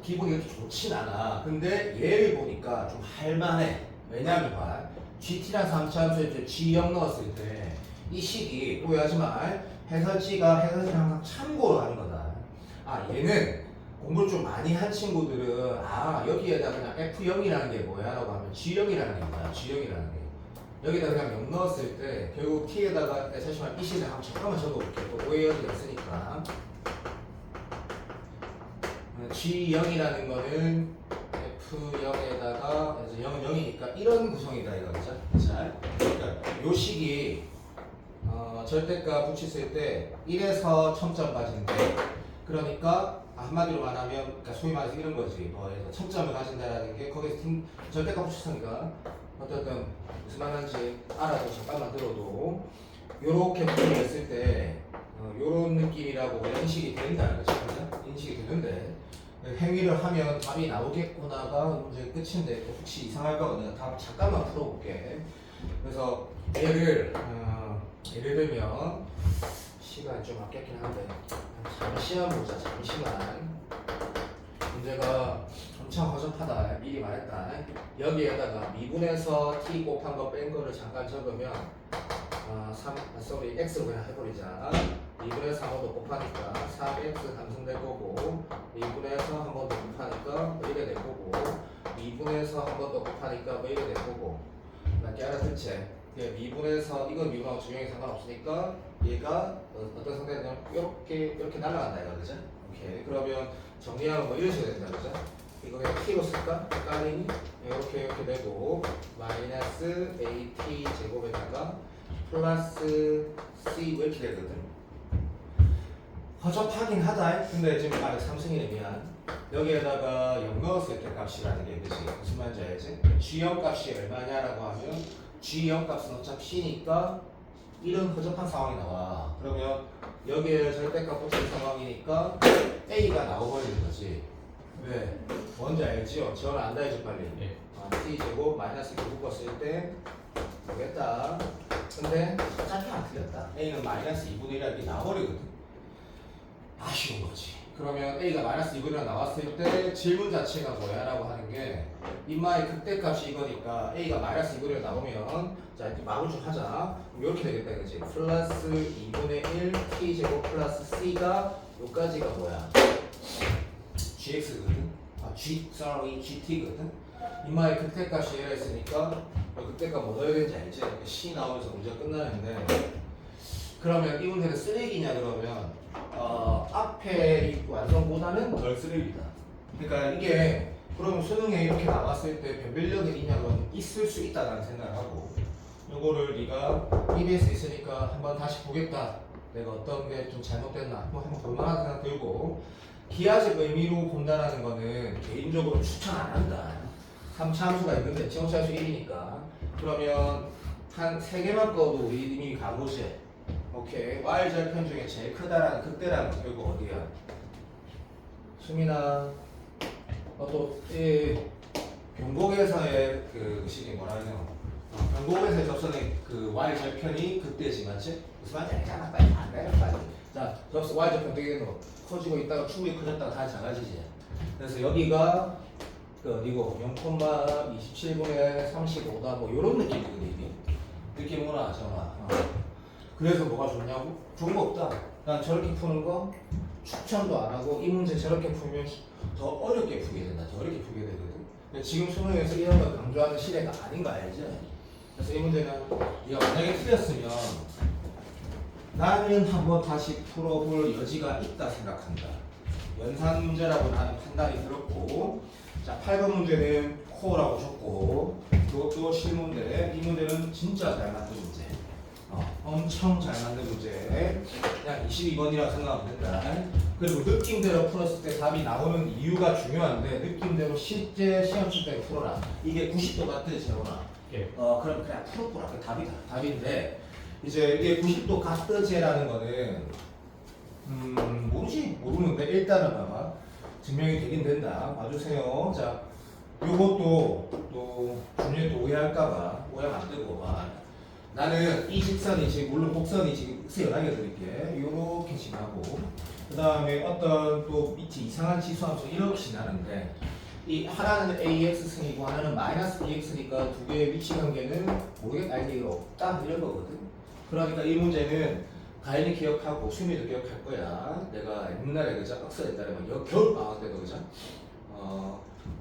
기분이 그렇게 좋진 않아. 근데 얘를 보니까 좀 할만해. 왜냐면 봐. GT란 3차 함수에 G0 넣었을 때 이 식이 오해하지 마. 해설지를 항상 참고로 하는 거다. 얘는 공부를 좀 많이 한 친구들은 여기에다 그냥 F0이라는 게 뭐야? 라고 하면 G0이라는 게 뭐야? G0이라는 게 여기다 그냥 0 넣었을 때 결국 T에다가 잠시만 이 식을 한번 잠깐만 적어볼게. 또 오해하지 않으니까 G0이라는 거는 F0에다가 0은 0이니까 이런 구성이다 이거 그죠? 자, 그러니까 요 식이 절대값 붙였을 때 1에서 1000점까지인데 그러니까 한마디로 말하면 그러니까 소위 말해서 이런 거지. 뭐해서 1000점을 가진다라는 게 거기서 절대값 붙였으니까 어쨌든 무슨 말인지 알아도 잠깐만 들어도 요렇게 붙였을 때 요런 느낌이라고 인식이 된다는 거죠. 인식이 되는데 행위를 하면 답이 나오겠구나가 문제 끝인데 혹시 이상할까 봐 내가 답 잠깐만 풀어볼게. 그래서 예를 들면 시간 좀 아꼈긴 한데 잠시만 보자. 잠시만. 문제가 엄청 허접하다. 미리 말했다. 여기에다가 미분에서 t 곱한 거 뺀 거를 잠깐 적으면 x로 그냥 해버리자. 미분에서 한 번 더 곱하니까 3x 감소될 거고 미분에서 한 번 더 곱하니까 뭐 이래 될 거고 미분에서 한 번 더 곱하니까 뭐 이래 될 거고 맞게 알아듣지? 미분에서 이건 미분하고 적용이 상관없으니까 얘가 어떤 상태냐면 이렇게 날아간다 이거 그죠? 오케이. 그러면 정리하면 뭐 이런 식으로 된다 그죠? 이거 그냥 t로 쓸까? 헷갈리니? 이렇게 되고 마이너스 at 제곱에다가 플러스 c 이렇게 되거든. 허접하긴 하다. 근데 지금 말해 3승이네 미안. 여기에다가 0 넣었을 때 값이라는 게 그치? 무슨 말인지 알지? G0 값이 얼마냐라고 하면 G0 값은 어차피 C니까 이런 허접한 상황이 나와. 그러면 여기에 절대값 붙일 상황이니까 A가 나와버리는 거지. 왜? 뭔지 알지요? 지원 안다 해줘 빨리. 예. T제곱 마이너스 2 묶었을 때 되겠다. 근데 어차피 안 틀렸다. A는 마이너스 2분의 1이라는 게 나와버리거든. 아쉬운 거지. 그러면 A가 마이너스 2분의 1 나왔을 때 질문 자체가 뭐야? 라고 하는 게 인마의 극대값이 이거니까 A가 마이너스 2분의 1 나오면 자 이렇게 마구 좀 하자. 그럼 이렇게 되겠다 그치? 플러스 2분의 1 T제곱 플러스 C가 요까지가 뭐야? GX거든. GT거든. 인마의 극대값이 얘라 했으니까 극대값 뭐 넣어야 되는지 알지? C 나오면서 문제가 끝나는데 그러면 이 문제는 쓰레기냐 그러면 앞에 이 완성보다는 덜 쓰레기다. 그러니까 이게 그러면 수능에 이렇게 나왔을 때 변별력이 있냐면 있을 수 있다라는 생각을 하고 요거를 네가 EBS 있으니까 한번 다시 보겠다. 내가 어떤 게 좀 잘못됐나 한번 볼만한 생각 들고 기하적 의미로 본다라는 거는 개인적으로 추천 안 한다. 3차 함수가 있는데 지정차 함수 1이니까 그러면 한 3개만 꺼도 우리 이미 가보지. 오케이. Y절편 중에 제일 크다라는 극대라는 거 결국 어디야? 수민아 또 변곡에서의 그 식이 뭐라냐 변곡에서의 접선의 그 Y절편이 극대지 맞지? 무슨 말인지 알잖아. 빨리 안 돼. 빨리. 자, 접선 Y절편 어떻게 되노? 커지고 있다가 충분히 커졌다가 다시 작아지지. 그래서 여기가 그 어디고 0,27분의 35다 뭐 요런 느낌이거든 이게. 느낌 오나 정아. 그래서 뭐가 좋냐고? 좋은 거 없다. 난 저렇게 푸는 거 추천도 안 하고 이 문제 저렇게 풀면 더 어렵게 풀게 된다. 더 어렵게 풀게 되거든. 근데 지금 수능에서 이런 걸 강조하는 시대가 아닌 거 알지? 그래서 이 문제는 네가 만약에 틀렸으면 나는 한번 다시 풀어볼 여지가 있다 생각한다. 연산 문제라고 나는 판단이 들었고 자 8번 문제는 코어라고 줬고 그것도 실문제. 이 문제는 진짜 잘 만든 문제. 엄청 잘 만든 문제. 그냥 22번이라고 생각하면 된다. 그리고 느낌대로 풀었을 때 답이 나오는 이유가 중요한데 느낌대로 실제 시험 칠 때 풀어라. 이게 90도 같아 재원아. 예. 그럼 그냥 풀어보라. 그 답이 답인데 이제 이게 90도 같으제라는 거는 모르는데 일단은 아마 증명이 되긴 된다. 봐주세요. 자, 요것도 또 중요히 또 오해할까봐 오해하면 안 되고 나는 이 직선이 지금 물론 곡선이 지금 연하게 드릴게. 요렇게 지나고 그 다음에 어떤 또 밑이 이상한 치수함수 이렇게 지나는데 이 하나는 AX승이고 하나는 마이너스 BX니까 두 개의 위치 관계는 모르겠다. 알기가 없다 이런 거거든. 그러니까 이 문제는 가인이 기억하고 수미도 기억할 거야. 내가 옛날에 그자 학사 옛날에 막 겨울 방학 때도 그자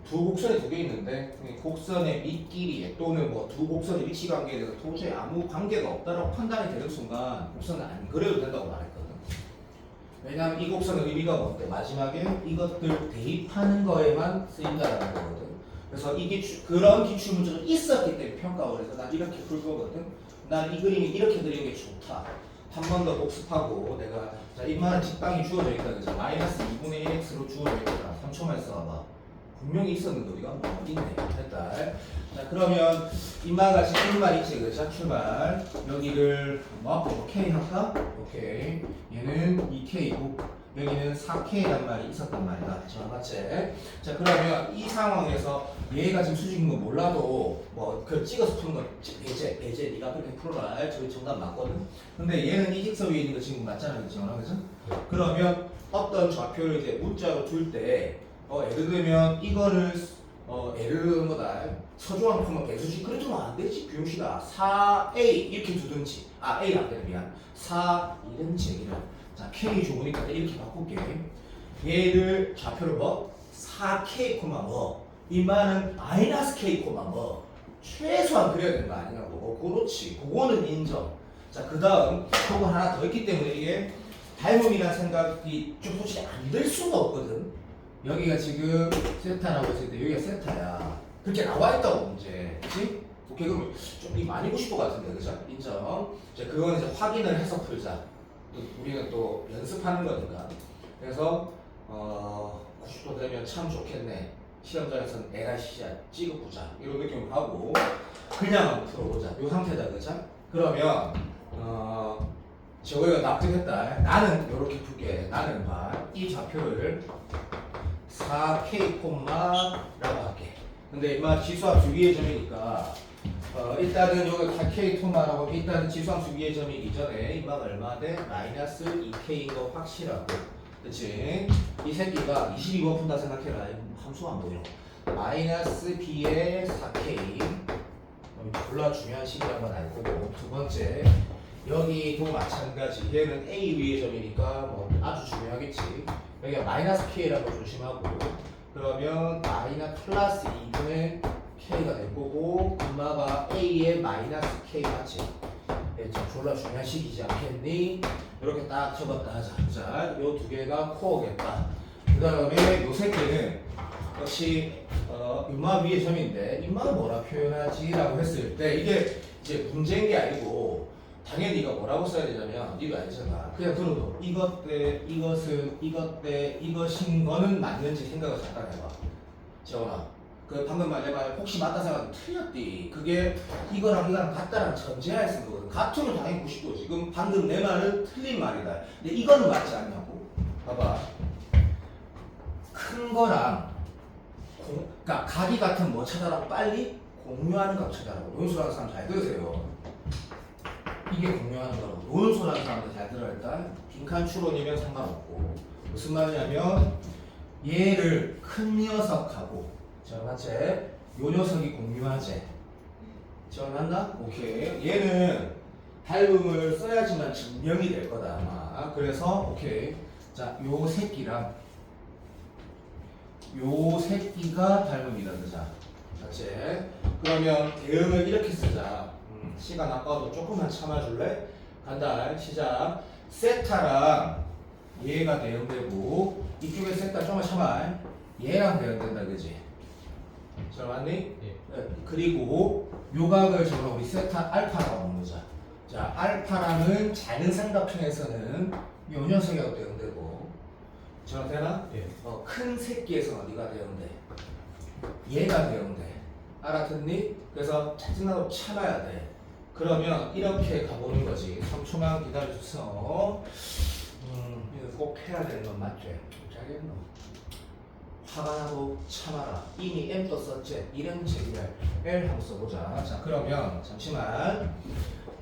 두 곡선이 두 개 있는데 곡선의 밑길이 또는 뭐 두 곡선의 위치 관계에 대해서 도저히 아무 관계가 없다라고 판단이 되는 순간 곡선은 안 그려도 된다고 말했거든. 왜냐하면 이 곡선의 의미가 뭔데 마지막에 이것들 대입하는 거에만 쓰인다라는 거거든. 그래서 이 기출 그런 기출 문제가 있었기 때문에 평가를 해서 난 이렇게 풀 거거든. 난 이 그림이 이렇게 그리는 게 좋다. 한 번 더 복습하고 내가 자 이만한 직방이 주어져 있다 그죠? 마이너스 2분의 1x로 주어져 있다. 3초만 써봐. 분명히 있었는데 우리가 뭐 있네. 됐다. 자 그러면 이만같이 출발 있지 그죠? 출발 여기를 뭐 앞으로 k 할까? 오케이. 얘는 2k고 여기는 4k란 말이 있었단 말이다. 맞지? 자 그러면 이 상황에서 얘가 지금 수직인 거 몰라도 뭐 그 찍어서 푸는 거 배제 네가 그렇게 풀어라. 저기 정답 맞거든. 근데 얘는 이 직선 위에 있는 거 지금 맞잖아, 그죠? 그러면 어떤 좌표를 이제 문자로 둘 때 예를 들면 이거를 예를 들면 뭐다 서주환 풀면 배수지 그래 두면 안 되지 비용시가 4a 이렇게 두든지 a 안 되는 미안 4 이런지 얘기를 자 k 좋으니까 이렇게 바꿀게 얘를 좌표를 뭐 4k, 뭐 이만은 마이너스 k, 뭐 최소한 그려야 되는 거 아니냐고 그렇지 그거는 인정 자 그 다음 그거 하나 더 있기 때문에 이게 닮음이라는 생각이 좀 솔직히 안 될 수가 없거든 여기가 지금 세타라고 했을 때 여기가 세타야 그렇게 나와 있다고 문제 그치? 오케이 그럼 좀 많이 90도 같은데 그죠? 인정 자 그건 이제 확인을 해서 풀자 또 우리는 또 연습하는 거니까 그래서 90도 되면 참 좋겠네 시험장에서는 에라 시야 찍어보자 이런 느낌으로 하고 그냥 한번 풀어보자 이 상태다 그죠? 그러면 저거가 납득했다. 나는 이렇게 풀게. 나는 이 좌표를 4K 콤마라고 할게. 근데 지수함수 위의 점이니까 일단은 여기 4K 콤마라고 일단은 지수함수 위의 점이 이전에 이마가 얼마 돼? 마이너스 2K인 거 확실하고. 그치? 이 새끼가 22번 푼다 생각해라. 함수가 안 보여. 마이너스 B의 4K. 졸라 중요한 식이란 건 알 거고. 두 번째. 여기도 마찬가지. 얘는 A 위의 점이니까 뭐 아주 중요하겠지. 여기가 마이너스 K라고 조심하고. 그러면 플러스 2분의 K가 될 거고, 엄마가 A의 마이너스 K 맞지? 좀 졸라 중요한 식이지 않겠니? 이렇게 딱 적었다 하자. 자, 요 두 개가 코어겠다. 그 다음에 요 새끼는 역시 이마 위의 점인데 이마는 뭐라 표현하지? 라고 했을 때 이게 이제 문제인 게 아니고 당연히 이거 뭐라고 써야 되냐면 이거 알잖아. 그냥 들어도 이것 때 이것은 이것 때 이것인 거는 맞는지 생각을 잠깐 해봐. 재원아, 그 방금 말해봐. 혹시 맞다 생각하면 틀렸디. 그게 이거랑 같다라는 전제하에 쓴 거거든. 같으면 당연히 90도. 지금 방금 내 말은 틀린 말이다. 근데 이거는 맞지 않냐고. 봐봐. 큰 거랑 그러니까 각이 같은 뭐 찾아라고 빨리 공유하는 값 찾아라고. 논술하는 사람 잘 들으세요. 이게 공유하는 거라고. 논술하는 사람들 잘 들어야 일단. 빈칸 추론이면 상관없고. 무슨 말이냐면 얘를 큰 녀석하고 맞지? 요 녀석이 공유하지. 맞나? 오케이. 얘는 닮음을 써야지만 증명이 될 거다 아마. 그래서 오케이. 자, 요 새끼랑 요 새끼가 닮음이다 그자. 맞지? 그러면 대응을 이렇게 쓰자. 시간 아까워도 조금만 참아줄래? 간다. 시작. 세타랑 얘가 대응되고 이쪽에 세타 조금만 참아. 얘랑 대응된다 그지? 잘 맞니? 예. 네. 그리고 요각을 저거 우리 세타 알파라고 부르자. 자, 알파라는 작은 삼각형에서는 요 녀석이라고 대응되고. 저 되나? 예. 큰 새끼에서는 어디가 대응돼? 얘가 대응돼. 알아듣니? 그래서 짜증나도 참아야 돼. 그러면 이렇게 가보는 거지. 3초만 기다려주세요. 이거 꼭 해야 되는 건 맞지? 잘겠노? 화가 나도 참아라. 이미 M 또 썼지? 이름 제기할 L 한번 써보자. 자, 그러면 잠시만.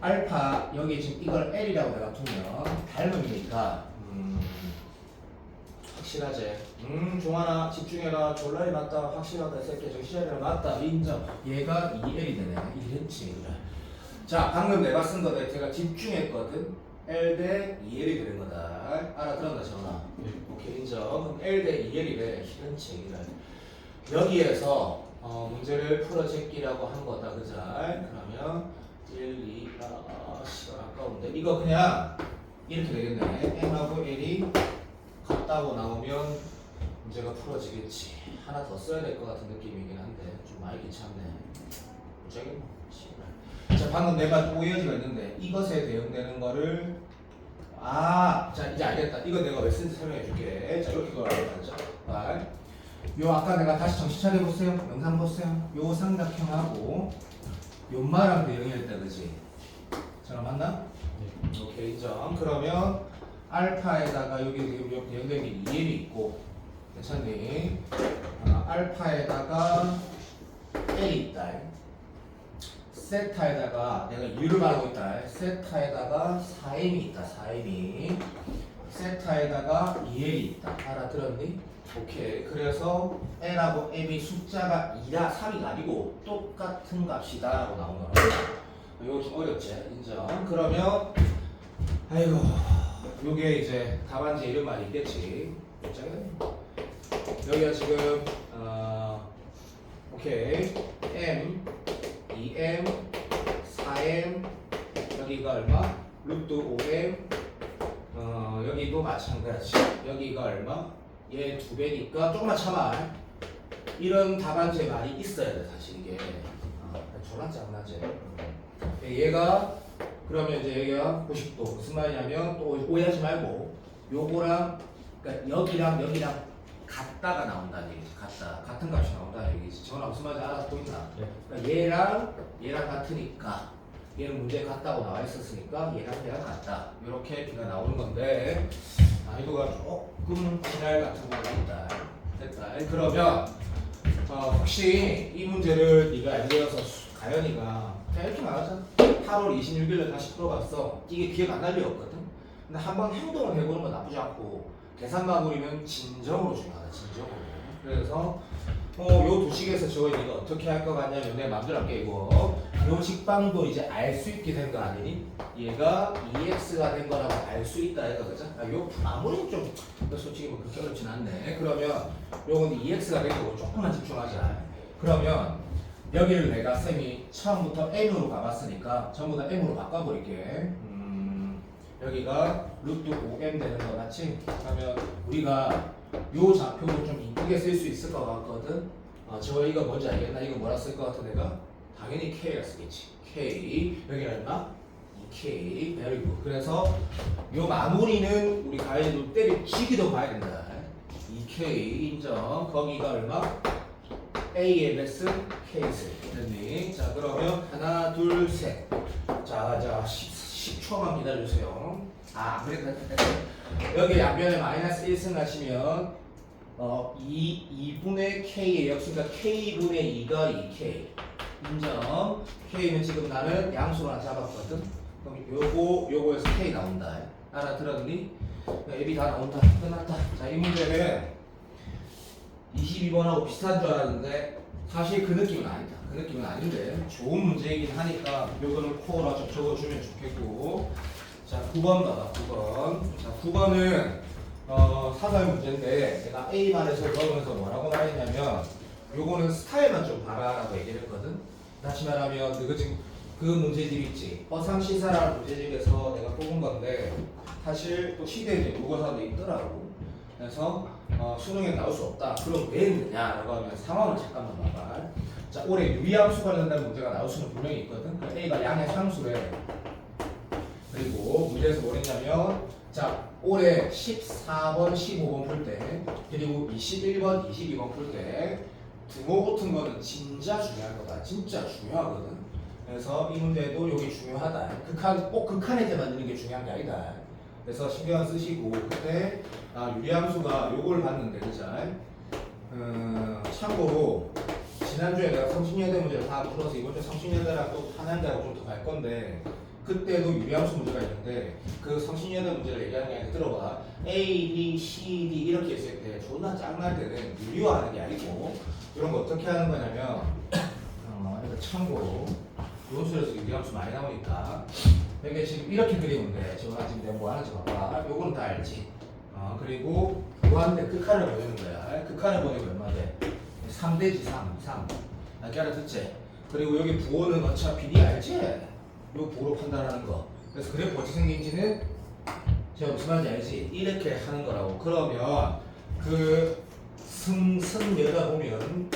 알파 여기 지금 이걸 L이라고 내가 두면 닮음이니까 확실하지? 종아나 집중해라. 졸라리 맞다. 확실하다. 새끼 정시자리라 맞다. 인정. 얘가 2L이 되네. 1인치 그래. 자, 방금 내가 쓴 거를 제가 집중했거든. L 대 2L이 되는 거다. 알아들었나 전화? 오케이 인정. 그럼 L 대 2L이래. 1인치 얘기를. 여기에서 문제를 풀어 제끼라고 한 거다. 그자? 그러면 1, 2, 시간 아까운데 이거 그냥 이렇게 되겠네. M하고 L이 같다고 나오면 문제가 풀어지겠지. 하나 더 써야 될 것 같은 느낌이긴 한데 좀 많이 귀찮네. 갑자기 뭐 자, 방금 내가 또 오해지가 있는데 이것에 대응되는 거를 자 이제 알겠다. 이거 내가 왜 쓴지 설명해 줄게. 자 이렇게 걸어가자. 요 아까 내가 다시 정신 차려 보세요. 영상 보세요. 요 삼각형하고 요마랑 대응했다 그지? 잘 맞나? 네. 오케이 인정. 그러면 알파에다가 여기 지금 대응된 게 2L이 있고 괜찮니? 알파에다가 L이 있다. 세타에다가 내가 2를 말하고 있다. 세타에다가 4M이 있다. 4M이 세타에다가 2L이 있다. 알아들었니? 오케이. 그래서 L하고 M이 숫자가 2라 3이 아니고 똑같은 값이다 라고 나온 거라고. 이거 좀 어렵지? 인정. 그러면 아이고 요게 이제 답안지 이런 말이 있겠지. 여기가 지금 오케이 M 2M 4M 여기가 얼마? 루트 5M 여기도 마찬가지. 여기가 얼마? 얘 2배니까 조금만 참아. 이런 답안지에 말이 있어야 돼 사실 이게. 졸라 짱나지. 얘가 그러면 이제 여기가 90도 무슨 말이냐면 또 오해하지 말고 요거랑 그러니까 여기랑 같다가 나온다는 얘기지. 같은 값이 나온다는 얘기지. 전화 무슨 말인지 알아듣고 있나? 네. 그러니까 얘랑 같으니까 얘는 문제 같다고 나와 있었으니까 얘랑 같다. 이렇게 B가 나오는 건데 난이도가 조금 지랄 같은 거가 있다. 됐다. 그러면 혹시 이 문제를 네가 예를 들어서 가연이가 그냥 이렇게 말하잖아. 8월 26일에 다시 풀어봤어. 이게 기억 안 날 리 없거든. 근데 한번 행동을 해보는 건 나쁘지 않고 계산 마무리는 진정으로 중요하다. 진정으로. 그래서 요 도식에서 저희 네가 어떻게 할 것 같냐면 내 맘대로 할게 이거. 요 직방도 이제 알 수 있게 된 거 아니니? 얘가 2x가 된 거라고 알 수 있다 이거 그죠? 요 마무리는 좀 솔직히 뭐 그렇게 어렵진 않네. 그러면 요건 2x가 된 거고 조금만 집중하자. 그러면 여기를 내가 쌤이 처음부터 n으로 가봤으니까 전부 다 m으로 바꿔버릴게. 여기가 루트 5m 되는 거 맞지? 그러면 우리가 요 좌표를 좀 이쁘게 쓸 수 있을 것 같거든. 저희가 뭔지 알겠나? 이거 뭐라 쓸 것 같아 내가? 당연히 K라 쓰겠지. K 여기는 얼마? 2K very good. 그래서 요 마무리는 우리 가이드도 때려치기도 봐야 된다. 2K 인정. 거기가 얼마? AMS 케이스 됐니? 자 그러면 하나 둘 셋. 자 10초만 기다려주세요. 그래. 여기 양변에 마이너스 1승 하시면 2분의 K의 역수니까 K분의 2가 2K 인정. K는 지금 나는 양수로 하나 잡았거든. 그럼 요거에서 K 나온다. 알아들었니? 앱이 다 나온다. 끝났다. 자 이 문제는 22번하고 비슷한 줄 알았는데 사실 그 느낌은 아니다. 그 느낌은 아닌데 좋은 문제이긴 하니까 요거는 코어라 좀 적어주면 좋겠고. 자 9번 봐봐. 9번. 자 9번은 사설 문제인데 내가 A반에서 넣으면서 뭐라고 말했냐면 요거는 스타일만 좀 봐라라고 얘기를 했거든. 다시 말하면 그거 지금 그 문제집 있지. 허상시사라는 문제집에서 내가 뽑은 건데 사실 또 시대에 국어사도 있더라고. 그래서 수능에 나올 수 없다. 그럼 왜 했느냐라고 하면 상황을 잠깐만 봐봐. 자 올해 유리함수 관련된 문제가 나올 수는 분명히 있거든. A가 양의 상수래. 그리고 문제에서 뭐 했냐면 자 올해 14번, 15번 풀 때 그리고 21번, 22번 풀 때 부모 같은 거는 진짜 중요할 거다. 진짜 중요하거든. 그래서 이 문제도 여기 중요하다. 꼭 극한에 때만 넣는 게 중요한 게 아니다. 그래서 신경 쓰시고 그때 유리함수가 요걸 봤는데 그죠? 참고로 지난주에 내가 성신여대 문제를 다 풀어서 이번 주 성신여대랑 또 한한대하고 좀 더 갈 건데 그때도 유리함수 문제가 있는데 그 성신여대 문제를 얘기하는 게 아니라 들어봐. A, B, C, D 이렇게 있을 때 존나 짱날 때는 유리화하는 게 아니고 이런 거 어떻게 하는 거냐면 이거 참고로 요수에서 유리함수 많이 나오니까 이게 지금 이렇게 그리면 돼. 지금 내가 뭐 하는지 봐봐. 요거는 다 알지. 그리고 무한대 극한을 보내는 거야. 극한을 보내면 얼마 돼? 3대지 3 알게 알아듣지? 그리고 여기 부호는 어차피 니 알지? 요 부호로 판단하는 거. 그래서 그래프 어떻게 생긴지는 제가 무슨 말인지 알지? 이렇게 하는 거라고. 그러면 그 승여다 보면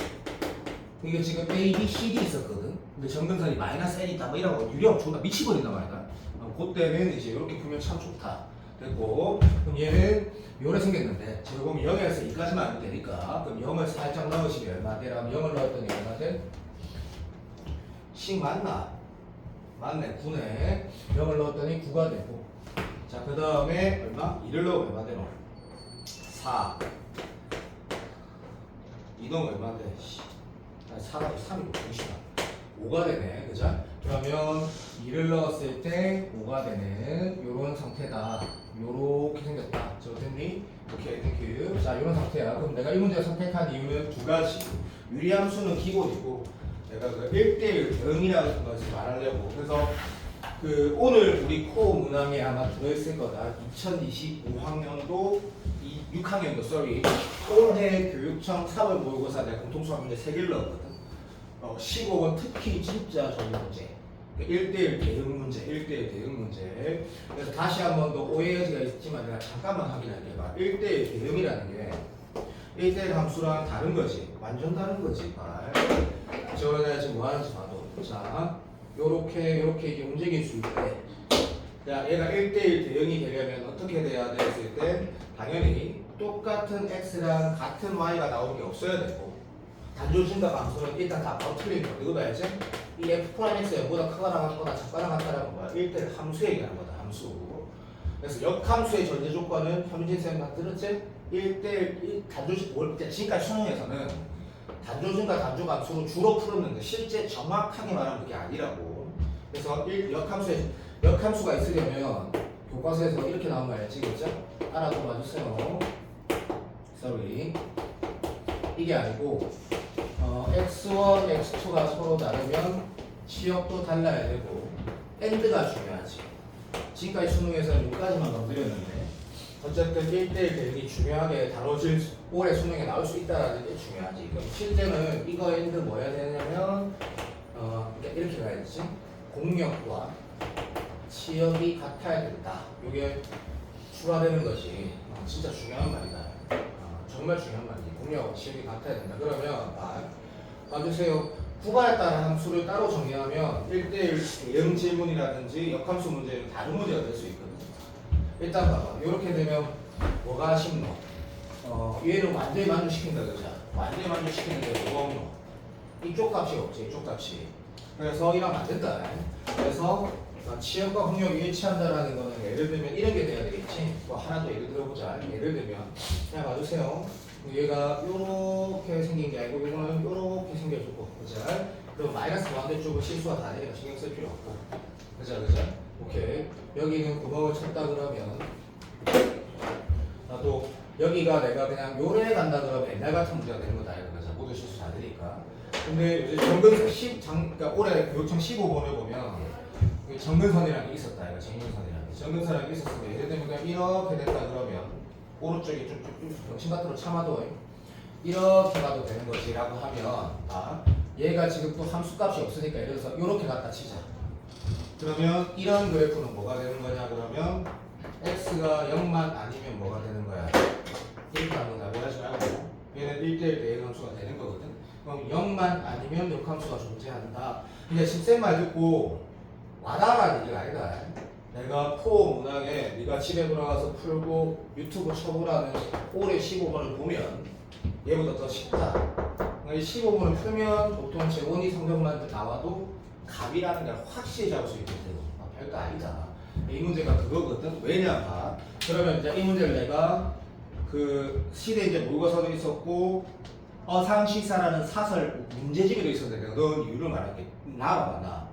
이게 지금 A, B, C, D 있었거든. 근데 정근선이 마이너스 N 있다 뭐 이러고 유리하고 존나 미치버린단 말이야. 그때는 이제 이렇게 풀면 참 좋다. 됐고 그럼 얘는 요래 생겼는데 지금 보면 0에서 2까지만 하면 되니까 그럼 0을 살짝 넣으시면 얼마 돼? 그럼 0을 넣었더니 얼마 돼? 10 맞나? 맞네 9네. 0을 넣었더니 9가 되고 자 그 다음에 얼마? 2를 넣으면 얼마 되노? 4 2 넣으면 얼마 돼? 4가 3이 50다 5가 되네 그죠? 그러면 2를 넣었을 때 5가 되는 요런 상태다. 요렇게 생겼다. 저 됐니? 오케이, 땡큐. 자, 요런 상태야. 그럼 내가 이 문제를 선택한 이유는 두 가지. 유리함수는 기본이고 내가 그 1대1 대응이라는 것을 말하려고. 그래서 그 오늘 우리 코어 문항에 아마 들어있을 거다. 2025학년도 6학년도 올해 교육청 3월 모의고사 내가 공통수학 문제 3개를 넣었거든. 15번 특히 진짜 좋은 문제. 1대1 대응 문제, 1대1 대응 문제. 그래서 다시 한 번 더 오해 여지가 있지만 내가 잠깐만 확인할게 봐. 1대1 대응이라는 게 1대1 함수랑 다른 거지. 완전 다른 거지. 저 내가 지금 뭐 하는지 봐도. 자, 요렇게 이게 움직일 수 있대. 야, 얘가 1대1 대응이 되려면 어떻게 돼야 돼? 했을 때 당연히 똑같은 x랑 같은 y가 나오는 게 없어야 되고 단조 증가 함수는 일단 다 바로 틀린 거. 이거 봐야지. 이 f'(x가 0보다 크거나 같거나 작거나 같다라는 거야. 1대1 함수 얘기하는 거다. 함수. 그래서 역함수의 전제 조건은 현진 쌤 다 들었지? 1대1 단조 지금까지 수능에서는 단조 증가 단조 함수로 주로 풀었는데 실제 정확하게 말하면 그게 아니라고. 그래서 역함수가 있으려면 교과서에서 이렇게 나온 거 알지? 그죠? 알아도 봐주세요. sorry. 이게 아니고 x1, x2가 서로 다르면 취역도 달라야 되고 AND가 중요하지. 지금까지 수능에서는 여기까지만 건드렸는데 어쨌든 1대1 대응이 중요하게 다뤄질 올해 수능에 나올 수 있다는 게 중요하지. 그럼 실제는 이거 AND 뭐 해야 되냐면 이렇게 가야 되지. 공역과 취역이 같아야 된다. 이게 추가되는 것이 진짜 중요한 말이다. 정말 중요한 말이지. 공역과 취역이 같아야 된다. 그러면 봐주세요. 구간에 따른 함수를 따로 정리하면 1대1 대응 질문이라든지 역함수 문제는 다른 문제가 될 수 있거든. 일단 봐봐. 이렇게 되면 뭐가 쉽노? 얘를 완전히 만족시킨다 그러자. 완전히 만족시키는데 뭐가 없노? 이쪽 값이 없지. 이쪽 값이. 그래서 이러면 안 된다. 그래서 취역과 공역이 일치한다라는 거는 예를 들면 이런 게 돼야 되겠지. 뭐 하나 더 예를 들어보자. 예를 들면 그냥 봐주세요. 얘가 요렇게 생긴 게 아니고 이거는 요렇게 생겨주고 그죠? 그럼 마이너스 반대쪽은 실수가 다 되니까 신경 쓸 필요 없고 그죠? 오케이. 여기는 구멍을 쳤다 그러면 나도 여기가 내가 그냥 요래 간다 그러면 옛날 같은 문제가 되는 거다 이거 그죠? 모두 실수 다 되니까. 근데 이제 그러니까 올해 교육청 15번을 보면 정근선이라는 게 있었다 이거 정근선이라는 게 있었으면 예를 들면 그냥 이렇게 됐다 그러면 오른쪽이 좀 정신같도록 참아도 이렇게 가도 되는 것이 라고 하면 얘가 지금 또 함수값이 없으니까 예를 들어서 이렇게 갖다 치자. 그러면 이런 그래프는 뭐가 되는 거냐 그러면 x가 0만 아니면 뭐가 되는 거야. 이렇게 하는 거다. 뭐 하지 말고 얘는 1대1 대응 함수가 되는 거거든. 그럼 0만 아니면 역함수가 존재한다. 근데 집쌤 말 듣고 와다라는 얘기가 아니다. 내가 포 문항에 네가 집에 돌아가서 풀고 유튜브 쳐보라는 올해 15번을 보면 얘보다 더 쉽다. 이 15번을 풀면 보통 재원이 성적만 나와도 값이라는 걸 확실히 잡을 수 있거든. 별거 아니다. 이 문제가 그거거든. 왜냐? 그러면 이제 이 문제를 내가 그 시대에 이제 모의고사도 있었고 어상식사라는 사설 문제집에도 있었는데 내가 넣은 이유를 말할게. 나와봐.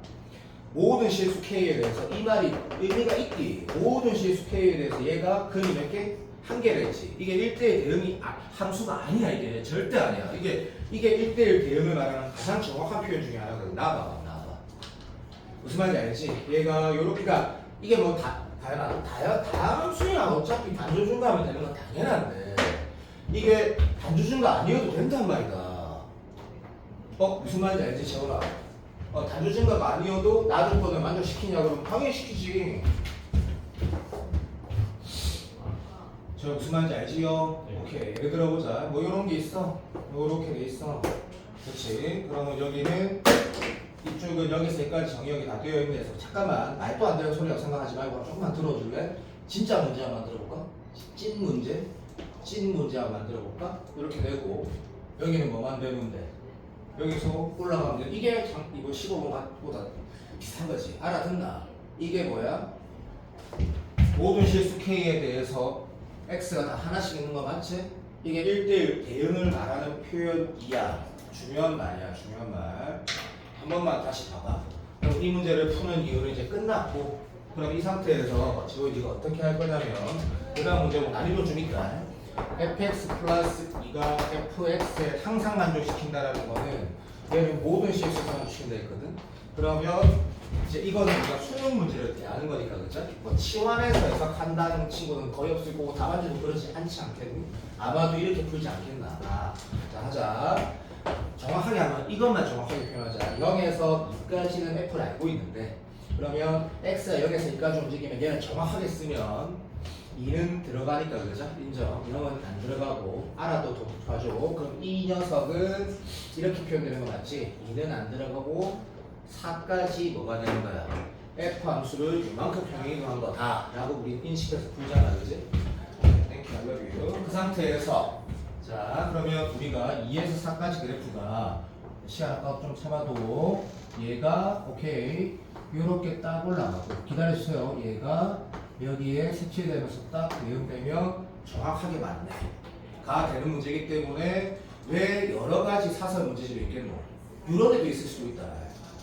모든 실수 K에 대해서 이 말이 의미가 있디. 모든 실수 K에 대해서 얘가 근이 몇 개? 한 개를 했지. 이게 1대1 대응이 함수가 아니야. 이게 절대 아니야. 이게 1대1 대응을 말하는 가장 정확한 표현 중에 하나거든. 나와봐. 무슨 말인지 알지? 얘가 요렇게가 이게 뭐 다함수야. 어차피 단조 증가하면 되는 건 당연한데 이게 단조 증가 아니어도 된단 말이다. 무슨 말인지 알지? 재원아. 단조 증가가 아니어도 낮은 거를 만족시키냐 그러면 당연히 시키지. 저 무슨 말인지 알지요? 네. 오케이. 예를 들어보자. 뭐 이런 게 있어. 요렇게 돼 있어. 그렇지. 그러면 여기는 이쪽은 여기서 여기까지 정의역이 다 되어 있는 데서 잠깐만 말도 안 되는 소리라고 생각하지 말고 조금만 들어줄래? 진짜 문제 한번 만들어볼까? 찐 문제 한번 만들어볼까? 이렇게 되고 여기는 뭐만 되면 돼? 여기서 올라가면 돼. 이게 이거 15번보다 비슷한 거지. 알아듣나? 이게 뭐야? 모든 실수 K에 대해서 X가 다 하나씩 있는 거 맞지? 이게 1대1 대응을 말하는 표현이야. 중요한 말이야. 중요한 말. 한 번만 다시 봐봐. 그럼 이 문제를 푸는 이유는 이제 끝났고 그럼 이 상태에서 지금 네가 어떻게 할 거냐면 그 다음 문제 난이도 주니까 fx 플러스 2가 fx에 항상 만족시킨다라는 거는 얘는 모든 실수에 만족시킨다 했거든. 그러면 이제 이거는 우리가 수능 문제를 대하는 거니까 그죠? 뭐 치환해서 해석한다는 친구는 거의 없을 거고 답안지도 그렇지 않겠니? 아마도 이렇게 풀지 않겠나. 자 하자. 정확하게 하면 이것만 정확하게 표현하자. 0에서 2까지는 f를 알고 있는데 그러면 x가 0에서 2까지 움직이면 얘는 정확하게 쓰면 2는 들어가니까 그죠? 인정. 0은 안 들어가고 알아도 봐줘. 그럼 이 녀석은 이렇게 표현되는 거 맞지? 2는 안 들어가고 4까지 뭐가 되는 거야? f 함수를 이만큼 평행이동한 거다 라고 우리 인식해서 풀잖아. 그지? 땡큐 I love you. 그 상태에서 자, 그러면 우리가 2에서 4까지 그래프가 시간 아까 좀 참아도 얘가 오케이 요렇게 딱 올라가고 기다려주세요. 얘가 여기에 색칠되면서 딱 대응되면 정확하게 맞네. 가 되는 문제이기 때문에 왜 여러 가지 사설 문제집이 있겠노? 이런 애도 있을 수도 있다.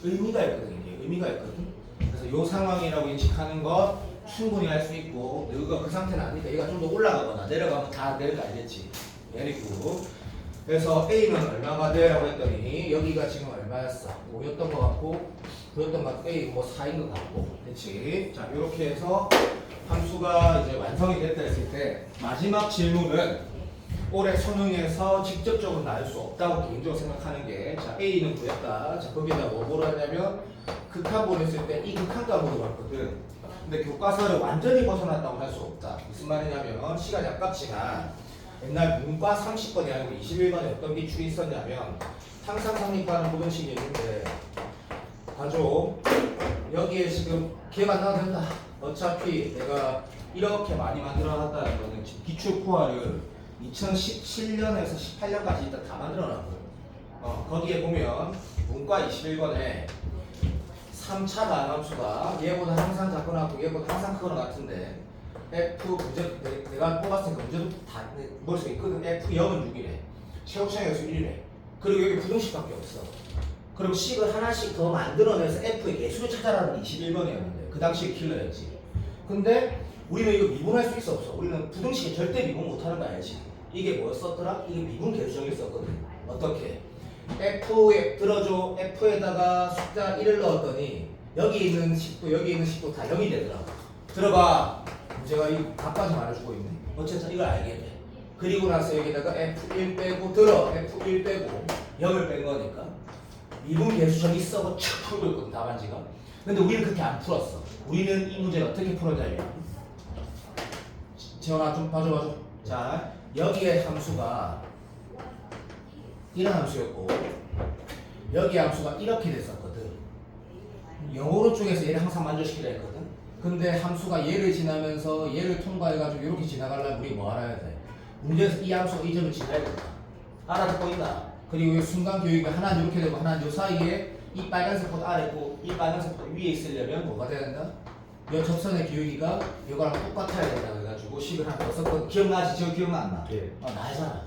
의미가 있거든, 이게. 의미가 있거든. 그래서 요 상황이라고 인식하는 것 충분히 할 수 있고, 너가 그 상태는 아니니까 얘가 좀 더 올라가거나 내려가면 다 내는 거 알겠지? 내리고. 그래서 A는 얼마가 돼? 라고 했더니 여기가 지금 얼마였어? 5였던 것 같고 9였던 것 같고 A 뭐 4인 것 같고 그치? 자 이렇게 해서 함수가 이제 완성이 됐다 했을 때 마지막 질문은 올해 수능에서 직접적으로 나올 수 없다고 개인적으로 생각하는 게 자 A는 구했다. 자 거기다 뭐로 하냐면 극한 보냈을 때 이 극한값 물어봤거든. 근데 교과서를 완전히 벗어났다고 할 수 없다. 무슨 말이냐면 시간이 아깝지만 옛날 문과 30번이 아니고 21번에 어떤 기출이 있었냐면 항상 성립하는 부분식이 있는데 봐줘. 여기에 지금 기억 안 나도 된다. 어차피 내가 이렇게 많이 만들어놨다는 거는 지금 기출 코어를 2017년에서 18년까지 일단 다 만들어놨거든. 거기에 보면 문과 21번에 3차 반함수가 얘보다 항상 작거나 얘보다 항상 크거나 같은데 F 문제 내가 뽑았으니까 문제도 다 머릿속에 있거든. F 0은 6이래. 최고차이에서 1이래. 그리고 여기 부등식밖에 없어. 그럼 식을 하나씩 더 만들어내서 F의 개수를 찾아라는 21번이었는데 그 당시에 킬러였지. 근데 우리는 이거 미분할 수 있어 없어? 우리는 부등식에 절대 미분 못하는 거 알지? 이게 뭐였었더라? 이게 미분 개수정이 있었거든. 어떻게? F에 들어줘. F에다가 숫자 1을 넣었더니 여기 있는 식도 여기 있는 식도 다 0이 되더라고. 들어봐. 제가 이 답까지 말해주고 있네. 어쨌든 이걸 알겠네. 그리고 나서 여기다가 F1 빼고 들어. F1 빼고 0을 뺀 거니까 미분 개수정이 있어. 촥 풀고 있거든 답안지가. 근데 우리는 그렇게 안 풀었어. 우리는 이 문제를 어떻게 풀었냐면 재원아 좀 봐줘. 자 여기에 함수가 이런 함수였고 여기 함수가 이렇게 됐었거든. 영어로 쪽에서 얘를 항상 만족시키려 했거든. 근데 함수가 얘를 지나면서 얘를 통과해가지고 이렇게 지나가려면 우리 뭐 알아야 돼? 문제에서 이 함수가 이 점을 지나야 된다. 알아듣고 있나? 그리고 순간 교육이 하나는 이렇게 되고 하나는 요 사이에 이 빨간색 보드 아래 있고 이 빨간색 보드 위에 있으려면 뭐가 돼야 된다? 요 접선의 기울기가 이거랑 똑같아야 된다. 그래가지고 식을 하나 더 썼거든. 기억나지? 저 기억나 안 나? 예. 나잖아.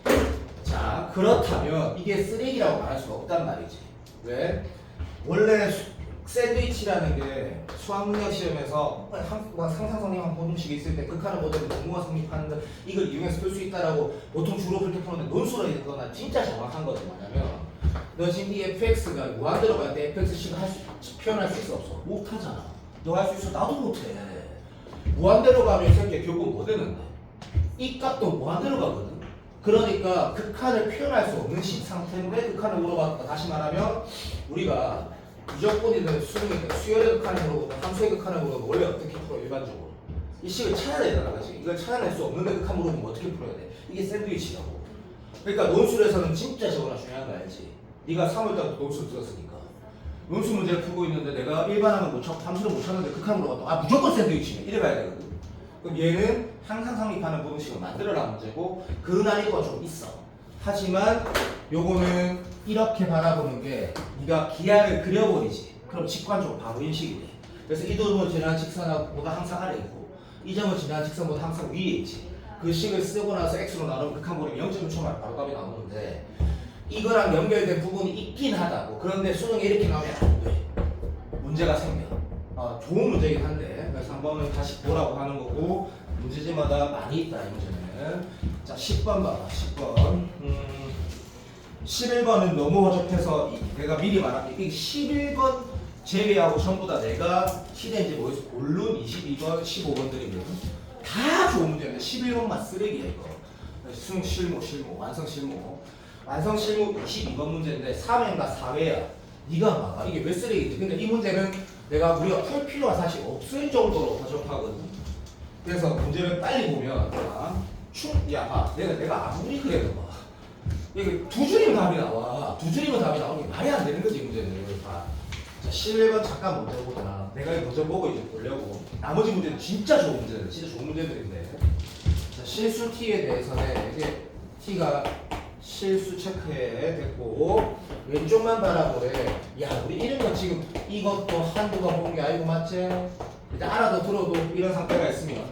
그래. 자 그렇다면 이게 쓰레기라고 말할 수가 없단 말이지. 왜? 원래 샌드위치라는 게 수학능력 시험에서 상상성립한 보등식이 있을 때 극한을 보더니 분모가 성립하는데 이걸 이용해서 풀 수 있다라고 보통 주로 그렇게 푸는데 논술로 있거나 진짜 정확한 거지. 뭐냐면 너 지금 이 fx가 무한대로 갈 때 fx식을 표현할 수 있어 없어? 못하잖아. 너 할 수 있어? 나도 못해. 무한대로 가면 이 새끼 결국 뭐 되는데? 이 값도 무한대로 가거든. 그러니까 극한을 표현할 수 없는 식 상태인데 극한을 물어봤다. 다시 말하면 우리가 무조건이든 수열의 극한을 물어보고 함수의 극한을 물어보고 원래 어떻게 풀어 일반적으로 이 식을 찾아야 되잖아. 그치? 이걸 찾아낼 수 없는데 극한 물어보면 어떻게 풀어야 돼? 이게 샌드위치라고. 그러니까 논술에서는 진짜 저거나 중요한 거 알지? 네가 3월달부터 논술 들었으니까 논술 문제를 풀고 있는데 내가 일반항을 못 찾고 함수를 못 찾는데 극한 물어봤다. 무조건 샌드위치네. 이래 봐야 되거든. 그럼 얘는 항상 성립하는 부분식을 만들어라 문제고 그 난이도가 좀 있어. 하지만 요거는 이렇게 바라보는 게 네가 기하를 그려버리지. 그럼 직관적으로 바로 인식이 돼. 그래서 이 점은 지난 직선보다 항상 아래 있고 이 점은 지난 직선보다 항상 위에 있지. 그 식을 쓰고 나서 x로 나누면 극한 버리면 0.1초만 바로 답이 나오는데 이거랑 연결된 부분이 있긴 하다고. 그런데 수능에 이렇게 나오면 안 돼. 문제가 생겨. 좋은 문제이긴 한데 그래서 한번은 다시 보라고 하는 거고 문제지마다 많이 있다 이 문제는. 자 10번 봐봐. 10번 11번은 너무 허접해서 내가 미리 말할게. 이 11번 제외하고 전부 다 내가 시대인지 모르겠어. 본론 22번 15번들이거든. 다 좋은 문제인데 11번만 쓰레기야 이거. 수능 실무 완성 실무 22번 문제인데 3회인가 4회야. 네가 봐봐 이게 왜 쓰레기지. 근데 이 문제는 내가 우리가 풀 필요가 사실 없을 정도로 허접하거든. 그래서 문제를 빨리 보면 내가 아무리 그래도 봐 이게 두 줄이면 답이 나와. 두 줄이면 답이 나오는 게 말이 안 되는 거지 이 문제는. 자 11번 잠깐 먼저 보자. 내가 이거 먼저 보고 이제 보려고. 나머지 문제는 진짜 좋은 문제들 진짜 좋은 문제들인데 자 실수 t에 대해서는 이게 t가 실수 체크해 됐고 왼쪽만 바라보래. 야 우리 이런 거 지금 이것도 한두 번 본 게 아니고 맞지? 일단 알아도 들어도 이런 상태가 있으면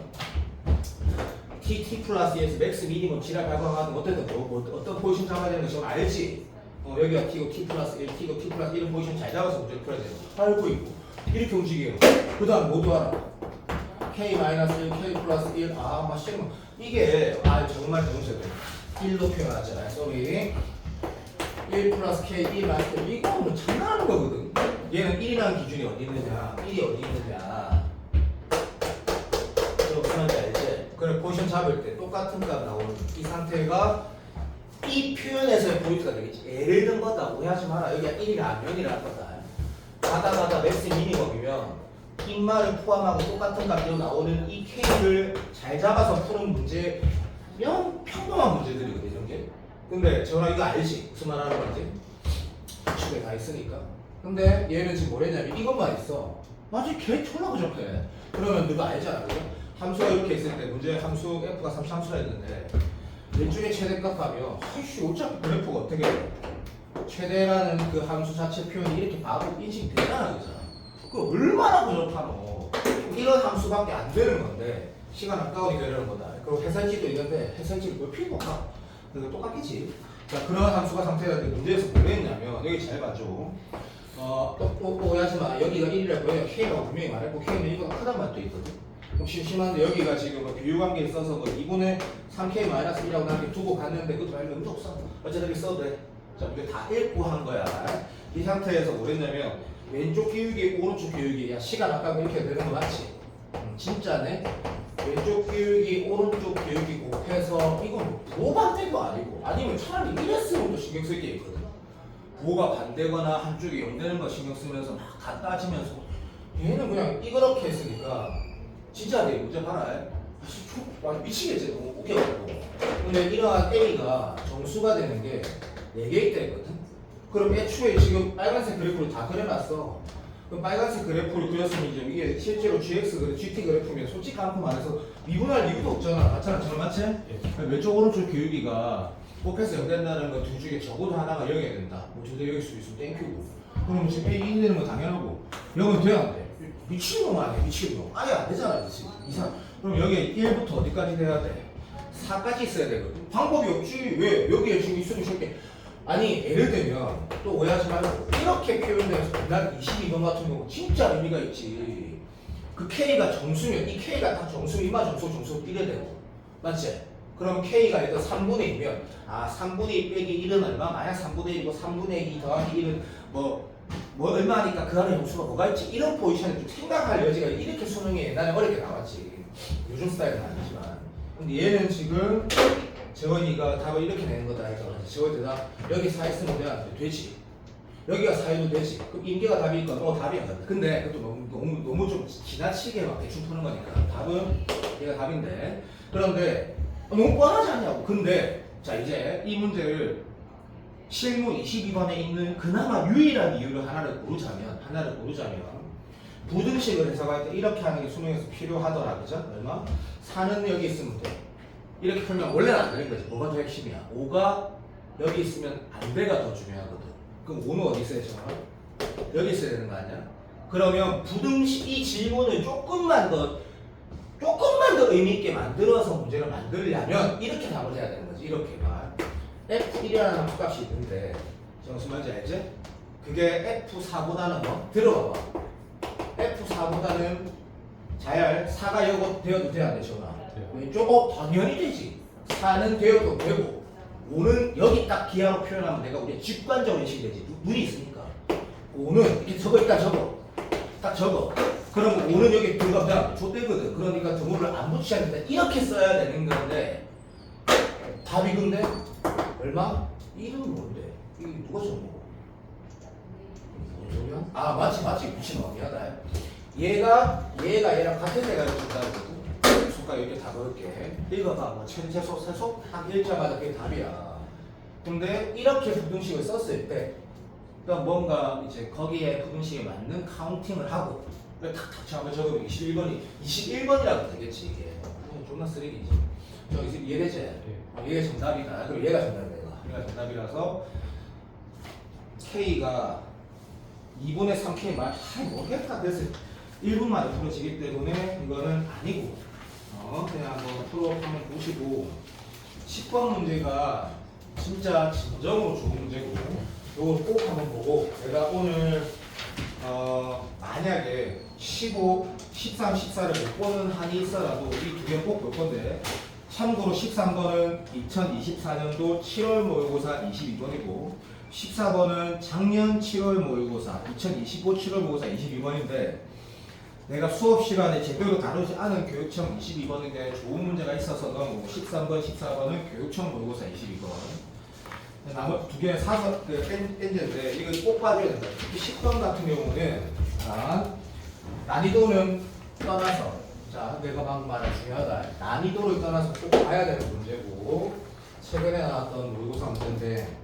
t 플러스 2에서 맥스 미니멈 지랄 발광하는 어쨌든 어떤 포지션 잡아야 되는 거 지금 알지? 여기가 t고 t 플러스 1, t고 t 플러스 1은 포지션 잘 잡아서 문제를 풀어야 돼요. 알고 있고 이렇게 움직여요. 그 다음 모두 알아. k 마이너스 1, k 플러스 1 막 싫으면 이게 정말 정세돼. 1로 표현하잖아요. sorry. 1 플러스 k 2 마이너스 1 이거는 장난하는 거거든. 얘는 1이라는 기준이 어디 있느냐 1이 어디 있느냐 저 무슨 말인지 알지? 그래 포지션 잡을 때 똑같은 값 나오는 이 상태가 이 표현에서의 포인트가 되겠지. 예를 든 거다 오해하지 마라. 여기가 1이라 면이라는 거다. 가다가다 맥스 미니멈이면 인마를 포함하고 똑같은 값으로 나오는 이 K를 잘 잡아서 푸는 문제면 평범한 문제들이거든 이런 게. 근데 저랑 이거 알지? 무슨 말 하는 건지? 집에 다 있으니까. 근데 얘는 지금 뭐랬냐면 이것만 있어. 맞지? 걔 졸라 부족해. 그러면 너가 알잖아. 그죠? 함수가 이렇게 있을 때 문제 함수 F가 3참수라 했는데 왼쪽에 최대값 하면 아이씨 어차피 그래프가 어떻게 돼? 최대라는 그 함수 자체 표현이 이렇게 바로 인식이 되잖아. 그죠? 그 얼마나 부족하노. 이런 함수밖에 안 되는 건데 시간 아까우니까 이러는 거다. 그리고 해설지도 있는데 해설지를 볼 필요가 없다. 그래서 똑같겠지. 자 그런 함수가 상태가 되는데 문제에서 뭐 했냐면 여기 잘 봐줘. 또 오해하지 마. 여기가 1이라고 해요. K라고 분명히 말했고 K는 이거보다 크단 말도 있거든. 그럼 심심한데 여기가 지금 뭐 비율관계에 있어서 뭐 2분의 3K-1이라고 나한테 두고 갔는데 그것도 할 의미도 없어. 어차피 써도 돼. 자 우리가 다 읽고 한 거야. 이 상태에서 뭐 했냐면 왼쪽 기울기 오른쪽 기울기 야 시간 아까고 이렇게 되는 거 맞지? 진짜네. 왼쪽 기울기 오른쪽 기울기 곱해서 이건 부호 반대도 아니고 아니면 차라리 이랬으면 또 신경 쓸 게 있거든. 부호가 반대거나 한쪽이 0되는 거 신경 쓰면서 막 다 따지면서 얘는 그냥 이렇게 했으니까 진짜 내 문제 봐라. 완전 미치겠지. 너무 웃겨가지고. 근데 이러한 A가 정수가 되는 게 4개 있다 했거든. 그럼 애초에 지금 빨간색 그래프를 다 그려놨어. 그럼 빨간색 그래프를 그렸으면 이제 이게 실제로 GX, GT 그래프면 솔직히 않고 말해서 미분할 이유도 없잖아. 맞잖아. 저는 맞지? 왼쪽 오른쪽 기울기가 곱해서 0 된다는 거 둘 중에 적어도 하나가 0이 된다. 뭐 저도 여기 수 있으면 땡큐고. 그럼 지금 A 1 되는 건 당연하고 0은 돼야 안 돼. 미친놈 아니야 미친놈. 아예 안 되잖아 지금. 이상. 그럼 여기 1부터 어디까지 돼야 돼? 4까지 있어야 되거든. 방법이 없지. 왜? 여기에 지금 있으면 쉽게. 아니 예를 들면 또 오해하지 말고 이렇게 표현돼서 난 22번 같은 경우 진짜 의미가 있지. 그 K가 정수면 이 K가 딱 정수 이마 정수 이래 되고 맞지? 그럼 K가 일단 3분의 2면 3분의 2 빼기 1은 얼마? 만약 3분의 1이고 3분의 2 더하기 1은 뭐 얼마니까 그 안에 정수가 뭐가 있지? 이런 포지션을 좀 생각할 여지가 이렇게 수능에 옛날에 어렵게 나왔지. 요즘 스타일은 아니지만. 근데 얘는 지금 재원이가 답을 이렇게 내는 거다 했잖아. 재원 대답 여기 4 있으면 돼? 되지. 여기가 4해도 되지. 그럼 인계가 답이니까 답이야. 근데 그것도 너무 좀 지나치게 막 대충 푸는 거니까 답은 얘가 답인데. 그런데 너무 뻔하지 않냐고. 근데 자 이제 이 문제를 실무 22번에 있는 그나마 유일한 이유를 하나를 고르자면 부등식을 해석할 때 이렇게 하는 게 수능에서 필요하더라. 그죠? 얼마? 4는 여기 있으면 돼. 이렇게 풀면 원래는 안 되는 거지. 뭐가 더 핵심이야? 5가 여기 있으면 안돼가 더 중요하거든. 그럼 5는 어디 있어야 되잖아? 여기 있어야 되는 거 아니야? 그러면 부등식 이 질문을 조금만 더 의미 있게 만들어서 문제를 만들려면 이렇게 답을 해야 되는 거지. 이렇게만. F1이라는 함수값이 있는데 저 무슨 말인지 알지? 그게 F4보다는 들어봐봐. F4보다는 잘 4가 요거 되어도 돼야 돼, 전화. 왼쪽 당연히 되지. 4는 되어도 되고 5는 여기 딱 기하로 표현하면 내가 우리 직관적으로 인식이 되지. 눈이 있으니까 5는 이렇게 딱 적어. 그럼 5는 여기 들어가면 좆되거든. 그러니까 등호를 안 붙여야 된다. 이렇게 써야 되는 건데 답이 근데 얼마? 1은 뭔데? 이게 누가 적어? 뭔 소리야? 맞지 미친놈 미안하다. 얘가 얘랑 같은 애가 준다는 거고 손가락 이렇게 다 그을게. 읽어봐. 뭐 최소 세속 딱 읽자마자 그게 답이야. 근데 이렇게 부등식을 썼을 때 그러니까 뭔가 이제 거기에 부등식에 맞는 카운팅을 하고 탁탁 잡아 적으면 21번이라고 되겠지 이게. 존나 쓰레기지. 저기 지금 이해되지? 얘가 정답이다. 그럼 얘가 정답이다. 얘가 정답이라서 K가 2분의 3K 모르겠다. 그래서 1분 만에 풀어지기 때문에 이거는 아니고 그냥 한번 풀어보면 보시고 10번 문제가 진짜 진정으로 좋은 문제고 이걸 꼭 한번 보고 내가 오늘 만약에 15, 13, 14를 못 보는 한이 있어라도 이 두 개 꼭 볼 건데 참고로 13번은 2024년도 7월 모의고사 22번이고 14번은 작년 7월 모의고사 2025 7월 모의고사 22번인데 내가 수업 시간에 제대로 다루지 않은 교육청 22번인데 좋은 문제가 있어서 넣은 거고 13번, 14번은 교육청 모의고사 22번 나머지 두 개는 사서 뺀제인데 이거 꼭 봐줘야 된다. 특히 10번 같은 경우는 난이도는 떠나서 내가 방금 말한 중요하다. 난이도를 떠나서 꼭 봐야 되는 문제고 최근에 나왔던 모의고사 문제인데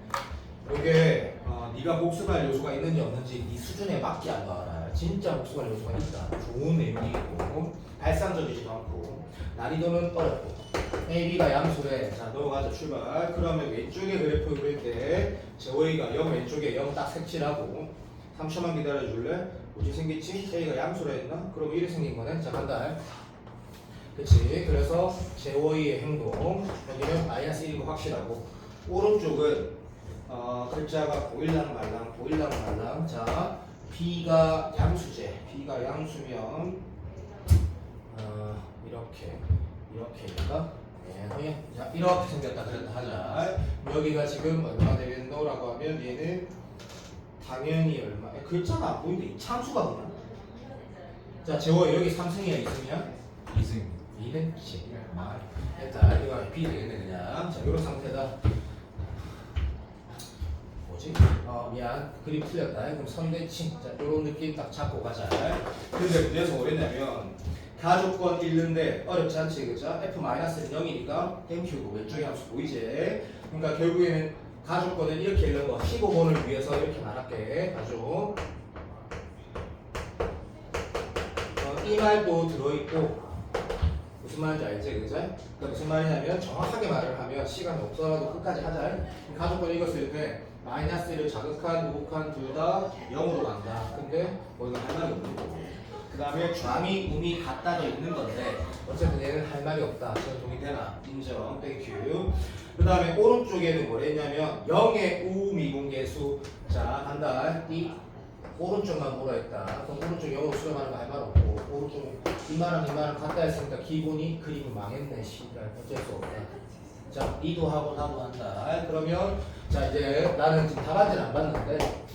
이게 네가 복습할 요소가 있는지 없는지 네 수준에 맞게 안 나와라. 진짜 복습할 요소가 있다. 좋은 내용이고 발상적이지도 않고 난이도는 어렵고 A, B가 양수래. 자 넘어가자 출발. 그러면 왼쪽에 그래프 그릴 때 제호이가 0 왼쪽에 0 딱 색칠하고 3초만 기다려줄래? 뭐지 생겼지? A가 양수라 했나? 그럼 이렇게 생긴 거네. 자 간다. 그치? 그래서 제호이의 행동 여기는 마이너스 1이고 확실하고 오른쪽은 글자가 보일랑 말랑 자 B가 양수제 B가 양수면 이렇게니까 자 이렇게 생겼다 그랬다 하자. 여기가 지금 얼마 되겠노라고 하면 얘는 당연히 얼마 글자가 안 보이는데 이 참수가 뭐야? 자 제호 여기 3승이야 2승이야? 2승 2는 일단 이거 B 되겠네 그냥. 자 이런 상태다. 뭐지? 미안 그림 틀렸다. 그럼 선대칭 자 이런 느낌 딱 잡고 가자. 근데 문제에서 뭐랬냐면 가족권 읽는데 어렵지 않지 그죠? F-는 0이니까 땡큐고 왼쪽에 함수 보이지? 그러니까 결국에는 가족권을 이렇게 읽는 거 15번을 위해서 이렇게 말할게. 가족 이 말도 들어있고 무슨 말인지 알지 그죠? 그러니까 무슨 말이냐면 정확하게 말을 하면 시간이 없어라도 끝까지 하자. 가족권 읽었을 때 마이너스 1을 자극한, 우극한 둘 다 0으로 간다. 근데 뭐 이거 할 말이 없는 거고. 그 다음에 좌미, 우미 같다져 있는 건데 어쨌든 얘는 할 말이 없다. 저는 동의되나? 인정. 땡큐. 그 다음에 오른쪽에는 뭐랬냐면 0의 우미분계수. 자 간다. 이 오른쪽만 뭐라 했다. 그럼 오른쪽 0으로 수렴하는 거 할 말 없고 오른쪽 이만한 같다 했으니까 기본이 그림은 망했네. 씨발 어쩔 수 없다. 자 니도 하고 나도 한다. 그러면 자 이제 나는 지금 답안지는 안 봤는데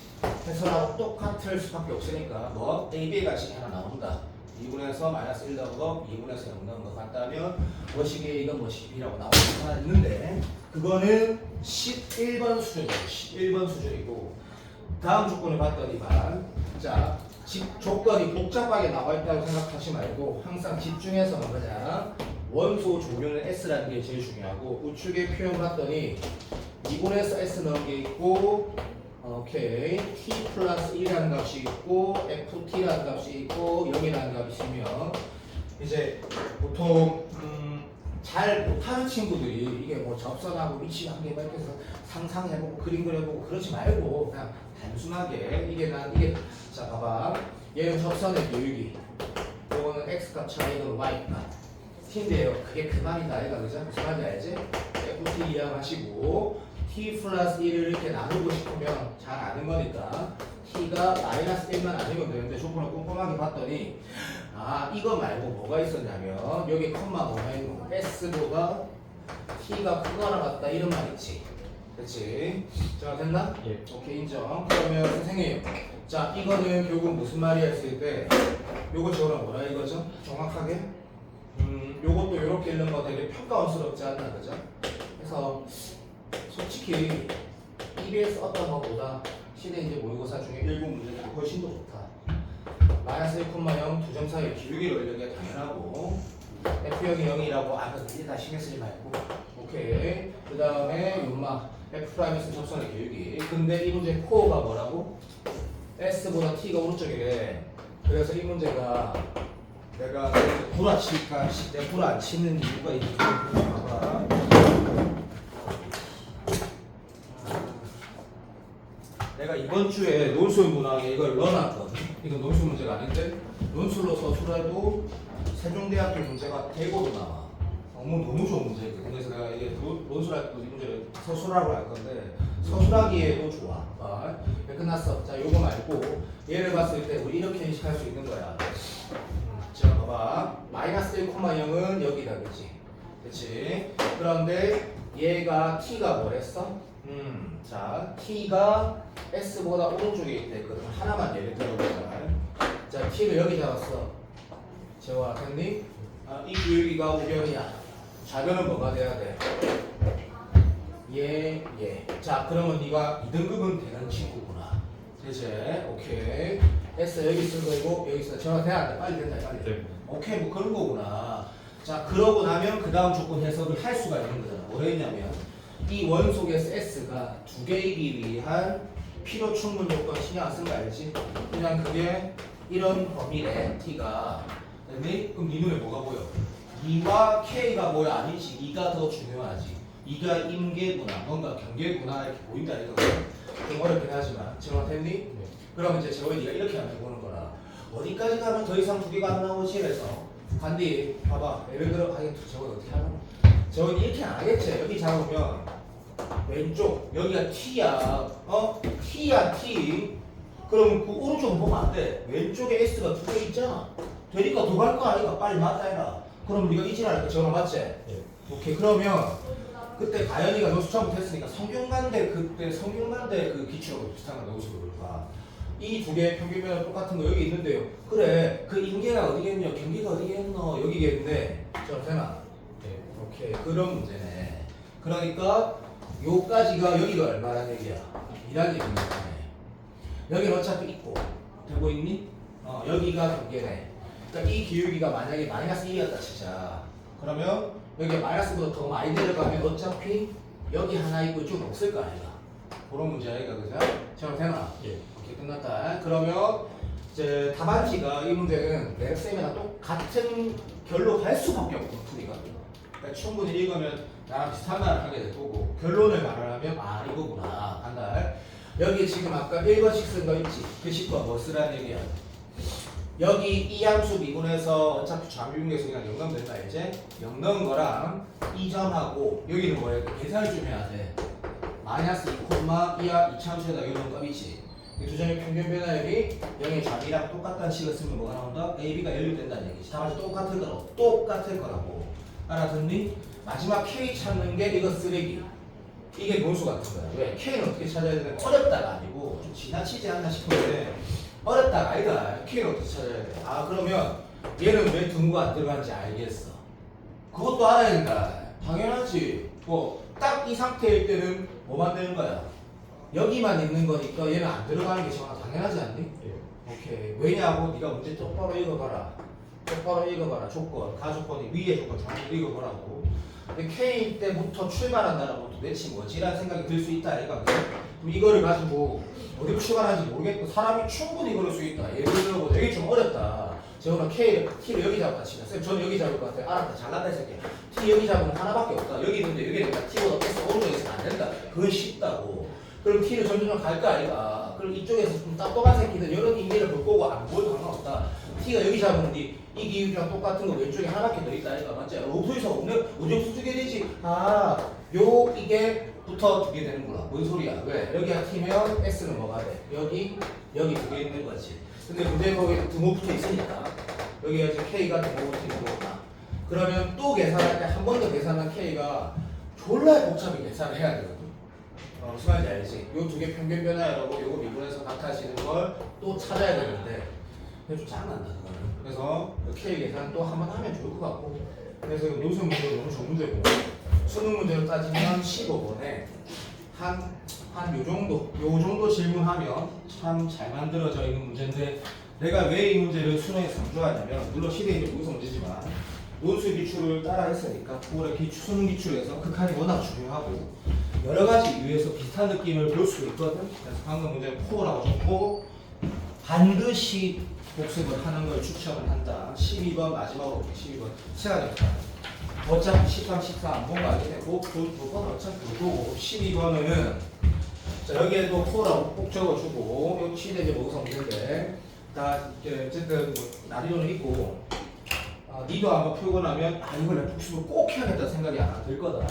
해설하고 똑같을 수밖에 없으니까 뭐 A, B 같이 하나 나온다. 2분에서 마이너스 1 넣은 거 2분에서 0 넣은 거 같다면 뭐시기 A가 뭐시기 B라고 나오는 거 하나 있는데 그거는 11번 수준이에요. 11번 수준이고 다음 조건을 봤더니만 자 조건이 복잡하게 나와 있다고 생각하지 말고 항상 집중해서 뭐냐 원소 조명은 S라는 게 제일 중요하고 우측에 표현 봤더니 2분에서 S 넣은 게 있고 오케이 T 플러스 1이라는 값이 있고 FT라는 값이 있고 0이라는 값이 있으면 이제 보통 잘 못하는 친구들이 이게 뭐 접선하고 위치 관계 막 이렇게 해서 상상해보고 그림 그려보고 그러지 말고 그냥 단순하게 이게 자 봐봐 얘는 접선의 교육이 요거는 x값 차이는 y값 t인데요. 그게 그 말이다 얘가 그죠? 무슨 말인지 알지? ft 이해하시고 t 플러스 1을 이렇게 나누고 싶으면 잘 아는 거니까 t가 마이너스 1만 아니면 되는데 조건을 꼼꼼하게 봤더니 이거 말고 뭐가 있었냐면 여기 컴마 뭐가 있는 거 S보다 T가 크거나 같다 이런 말 있지 그치? 자 됐나? 예. 오케이 인정. 그러면 선생님 자 이거는 결국 무슨 말이야 했을 때 요거 저거는 뭐라 이거죠? 정확하게 요것도 요렇게 읽는 거 되게 평가원스럽지 않나 그죠? 그래서 솔직히 EBS 어떤 거보다 시대 이제 모의고사 중에 일부 문제들이 훨씬 더 좋다. 마이너스 1,0 두 점 사이에 기울기를 올리는 게 당연하고 F형이 0이라고 이제 다 신경 쓰지 말고 오케이 그 다음에 윤마 F'에서 접선의 기울기 근데 이 문제 코어가 뭐라고? S보다 T가 오른쪽이래. 그래서 이 문제가 내가 구라칠까 내가 구라 안 치는 이유가 있는지 봐봐. 내가 이번 주에 논술 문항에 이걸 넣어놨거든. 이건 논술 문제가 아닌데 논술로 서술해도 세종대학교 문제가 대고도 나와. 너무 좋은 문제거든. 그래서 내가 이게 논술할 때 이 문제를 서술하고 할 건데 서술하기에도 좋아. 끝났어. 자, 요거 말고 얘를 봤을 때 우리 이렇게 인식할 수 있는 거야. 자, 봐봐. 마이너스 1,0은 여기다, 그치? 그치? 그런데 얘가 t가 뭐랬어? 자, t가 s보다 오른쪽에 있대. 그럼 하나만 예를 들어보자. 자, t를 여기 잡았어. 재화, 됐니? 이 기울기가 우변이야. 좌변은 뭐가 돼야 돼? 얘. 자, 그러면 네가 2등급은 되는 친구구나. 되지? 오케이. S 여기 쓸 거고 여기 있어. 전화 돼야 돼. 빨리 된다. 빨리. 네. 오케이, 뭐 그런 거구나. 자, 그러고 나면 그 다음 조건 해석을 할 수가 있는 거잖아. 뭐랬냐면 이 원 속에서 S가 두 개이기 위한 필요 충분 조건 신경 안 쓴 거 알지? 그냥 그게 이런 범위래. T가. 됐니? 그럼 네 눈에 뭐가 보여? 2와 K가 뭐야? 아니지. 2가 더 중요하지. 2가 임계구나. 뭔가 경계구나. 이렇게 보인다 이거거든. 좀 어렵긴 하지만. 정확했니? 네. 그럼 이제 저희 네가 이렇게 하면 보는 거라. 어디까지 가면 더 이상 두 개가 안 나오지? 그래서 반디 봐봐. 예를 들어 저거 어떻게 하나? 저건 이렇게 안 하겠지. 여기 잡으면 왼쪽 여기가 T야. T야 T. 그럼 그 오른쪽은 보면 안 돼. 왼쪽에 S가 두 개 있잖아. 되니까 더 갈 거 아니까 빨리 맞다 해라. 그럼 네가 이 지랄 전화 맞지? 네. 오케이. 그러면 그때 가연이가 너 수창부터 했으니까 성균관대 그때 성균관대 그 기출하고 비슷한 거 넣으시고 그럴까? 이 두 개의 평균변화 똑같은 거 여기 있는데요. 그래. 그 임계가 어디겠노? 경계가 어디겠노? 여기겠는데. 저 되나? 네. 오케이. 그런 문제네. 그러니까 요까지가 여기가 얼마란 얘기야? 2란 얘기네. 여기는 어차피 있고 되고 있니? 여기가 경계네. 그러니까 이 기울기가 만약에 마이너스 1이었다 치자. 그러면 여기 마이너스보다 더 많이 내려가면 어차피 여기 하나 있고 좀 없을 거 아니야. 그런 문제 아니까 그죠? 잘 되나? 예. 오케이, 끝났다. 그러면 이제 답안지가 이 문제는 내 쌤이랑 똑같은 결로 갈 수밖에 없고 풀이가. 그러니까 충분히 읽으면 나랑 비슷한 말을 하게 될 거고 결론을 말을 하면 이거구나 한다. 여기 지금 아까 1번씩 쓴 거 있지? 그 식과 뭐 쓰라는 얘기야? 여기 이 함수 미분해서 어차피 좌미분계에서 그냥 0 넣으면 된다 이제? 0 넣은 거랑 이 점하고 여기는 뭐야? 계산을 좀 해야 돼. 마이너스 2,2야 이차함수에다 여기 넣은 값이지. 이 두 점의 평균 변화율이 0의 좌미랑 똑같다는 식을 쓰면 뭐가 나온다? A, B가 연립된다는 얘기지. 다 맞아. 똑같을 거라고. 알아듣니? 마지막 K 찾는 게 이거 쓰레기. 이게 논수 같은 거야. 왜? K는 어떻게 찾아야 되는 거? 어렵다가 아니고 좀 지나치지 않나 싶은데 어렵다가 아니다. K는 어떻게 찾아야 돼? 그러면 얘는 왜 등호가 안 들어가는지 알겠어. 그것도 알아야 된다. 당연하지. 딱 이 상태일 때는 뭐 만드는 거야? 여기만 있는 거니까 얘는 안 들어가는 게 정말 당연하지 않니? 예. 오케이. 왜냐고? 네가 문제 똑바로 읽어봐라. 조건. 가조건이 위에 조건 정확히 읽어보라고. 근데 K 때부터 출발한다는 것도 도대체 뭐지라는 생각이 들 수 있다. 그럼 이거를 가지고 어디로 출발하는지 모르겠고 사람이 충분히 그럴 수 있다. 예를 들어보자. 이게 좀 어렵다. 저는 T를 여기 잡았다 치면 쌤 저는 여기 잡을 것 같아요. 알았다. 잘났다 이 새끼야. T 여기 잡으면 하나밖에 없다. 여기 있는데 여기 있는데 T보다 S 오른쪽에 있으면 안 된다. 그건 쉽다고. 그럼 T를 점점 갈 거 아이가. 그럼 이쪽에서 좀 똑똑한 새끼들 이런 인기를 볼 거고 안 보여도 상관없다. T가 여기 잡으면 이 기울기랑 똑같은 거 왼쪽에 하나밖에 더 있다 아이가. 맞지? 없어서 없네. 어디서 두개 되지? 이게 붙어 두개 되는구나. 뭔 소리야? 왜? 여기가 T면 S는 뭐가 돼? 여기 두 개 있는 거지. 근데 문제 거기에 등호 붙어 있으니까 여기가 이제 K가 등호 붙어 있는 거구나. 그러면 또 계산할 때 한 번 더 계산한 K가 졸라 복잡히 계산을 해야 되거든. 무슨 말인지 알지? 요 두 개 평균 변화라고 요거 미분해서 같아지는 걸 또 찾아야 되는데 그게 좀 장난다 그거는. 그래서 그 K 계산 또 한 번 하면 좋을 것 같고. 그래서 요즘 문제 너무 좋은 문제고 수능 문제로 따지면 15번에 한 요 정도 질문하면 참 잘 만들어져 있는 문제인데 내가 왜 이 문제를 수능에 강조하냐면 물론 시대의 무슨 문제지만 논술 기출을 따라 했으니까 올해 수능 기출에서 극한이 워낙 중요하고 여러 가지 이유에서 비슷한 느낌을 볼 수 있거든. 그래서 방금 문제 코어라고 적고 반드시 복습을 하는 걸 추천을 한다. 12번 마지막으로 볼게. 12번 시간이 없다. 어차피 13, 14 안 본 거 아니네. 그건 어차피 그거고 12번은 자 여기에도 토라고 꼭 적어주고 여기 치대 이제 먹어서 없는데 다 이제 어쨌든 뭐 난이도는 있고 니도 한번 풀고 나면 이걸 내가 복습을 꼭 해야겠다 생각이 안 들 거다.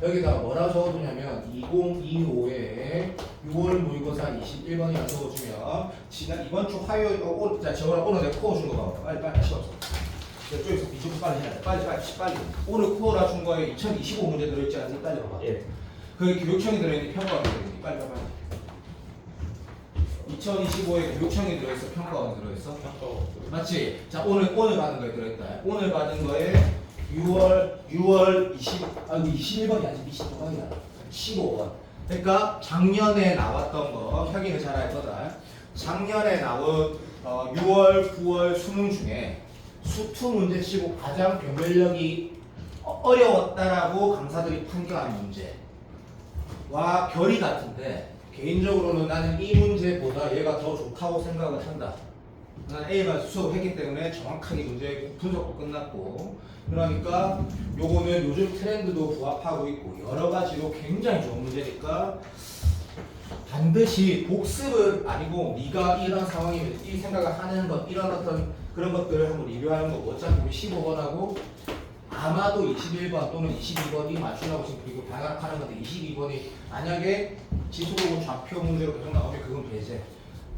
여기다가 뭐라고 적어두냐면 2025에 6월 모의고사 21번이라고 적어주면 지난 이번 주 화요일 오늘 자 저거랑 오늘 내가 코어 준 거 봐. 빨리 시간 없어. 저쪽에서 비주고 빨리 해야 돼. 빨리. 오늘 코어라 준 거에 2025 문제 들어있지 않니? 빨리 봐봐. 예. 그게 교육청이 들어있니? 평가원이 들어있니? 빨리 봐봐. 2025에 교육청이 들어있어? 평가원이 들어있어? 맞지? 자 오늘 받은 거에 들어있다. 오늘 받은 거에 6월 21번이 아니지 25번이야. 15번. 그러니까 작년에 나왔던 거 혁이는 잘 알 거다. 작년에 나온 6월, 9월 수능 중에 수투 문제 치고 가장 변별력이 어려웠다라고 강사들이 판결한 문제와 결이 같은데 개인적으로는 나는 이 문제보다 얘가 더 좋다고 생각을 한다. 난 A가 수업을 했기 때문에 정확하게 문제 분석도 끝났고 그러니까 요거는 요즘 트렌드도 부합하고 있고 여러 가지로 굉장히 좋은 문제니까 반드시 복습은 아니고 네가 이런 상황이면 이 생각을 하는 것 이런 어떤 그런 것들을 한번 리뷰하는 거고 어차피 우리 15번하고 아마도 21번 또는 22번이 맞추려고 지금 그리고 반락하는 건데 22번이 만약에 지수로고 좌표 문제로 계속 나오면 그건 배제.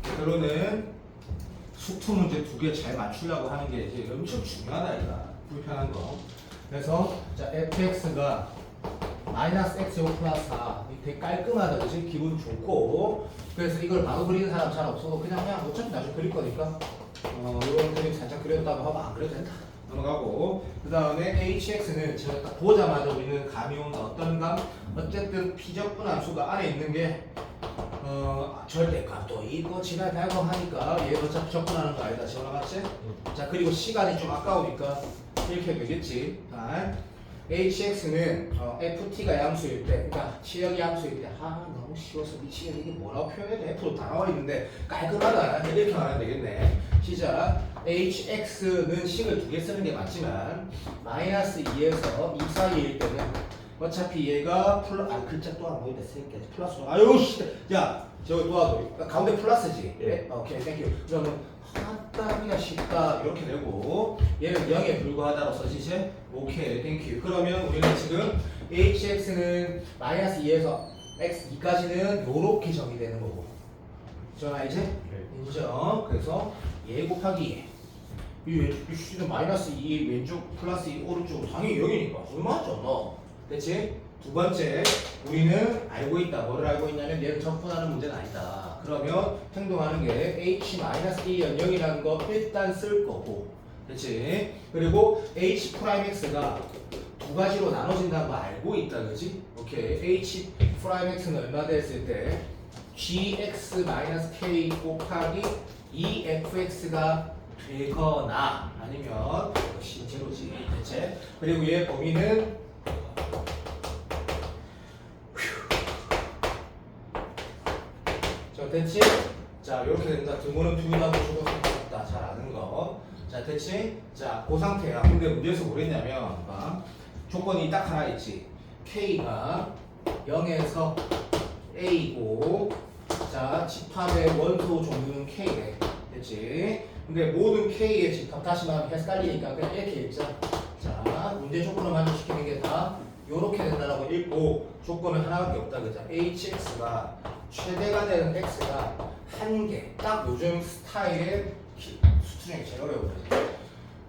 결론은 수투 문제 2개 잘 맞추려고 하는 게 이제 엄청 중요하다 이거 불편한 거. 그래서 자 fx가 마이너스 x5 플러스 4 되게 깔끔하다 그치? 기분 좋고 그래서 이걸 바로 그리는 사람 잘 없어도 그냥 어차피 나중에 그릴 거니까 이런 그림 살짝 그렸다고 하면 안 그려도 된다 넘어가고 그 다음에 hx는 제가 딱 보자마자 우리는 감이 온다 어떤 감? 어쨌든 피적분 함수가 안에 있는 게 절대값도 있고 지날 발광하니까 얘 어차피 접근하는 거 아니다 지원하겠지? 자 그리고 시간이 좀 아까우니까 이렇게 되겠지. hx는 ft가 양수일 때, 그러니까 치역이 양수일 때, 너무 쉬워서 미치겠네. 이게 뭐라고 표현해도 f로 다 나와 있는데 깔끔하다. 이렇게 말하면 되겠네. 시작. hx는 식을 2개 쓰는 게 맞지만 마이너스 2에서 2 사이일 때는 어차피 얘가 글자 또 안 보이네. 플러스. 아유 씨. 야, 저거 도와줘. 가운데 플러스지. 예. 오케이, 땡큐. 그러면 하기가 쉽다 이렇게 되고 얘는 0에 불과하다고 써지지? 오케이 땡큐. 그러면 우리는 지금 hx는 마이너스 2에서 x 2까지는 요렇게 정의되는 거고 전화 이제? 네. 인정. 그래서 얘 곱하기 이 X는 마이너스 2 왼쪽 플러스 2 오른쪽 당연히 0이니까 얼마죠 너? 됐지? 두 번째 우리는 알고 있다. 뭐를 알고 있냐면 얘를 적분하는 문제는 아니다. 그러면 행동하는 게 h-1은 0이라는 거 일단 쓸 거고 그렇지? 그리고 h'(x가 두 가지로 나눠진다는 거 알고 있다. 그렇지? 오케이. h'(x는 얼마 됐을 때 gx-k 곱하기 2fx가 되거나 아니면 역시 제로지. 대체. 그리고 얘 범위는 됐지? 자 이렇게 된다. 등호는 두유나고 조각했다. 잘 아는 거. 자 됐지? 자 그 상태야. 근데 문제에서 뭐랬냐면 조건이 딱 하나 있지. K가 0에서 A고 자 집합의 원소 종류는 K래. 됐지? 근데 모든 K의 집합 다시 말하면 헷갈리니까 그냥 이렇게 읽자. 자 문제 조건을 만족시키는 게 다 요렇게 된다라고 읽고 조건은 하나밖에 없다. 그죠? HX가 최대가 되는 x가 한 개. 딱 요즘 스타일의 수투 중에 제일 어려워요.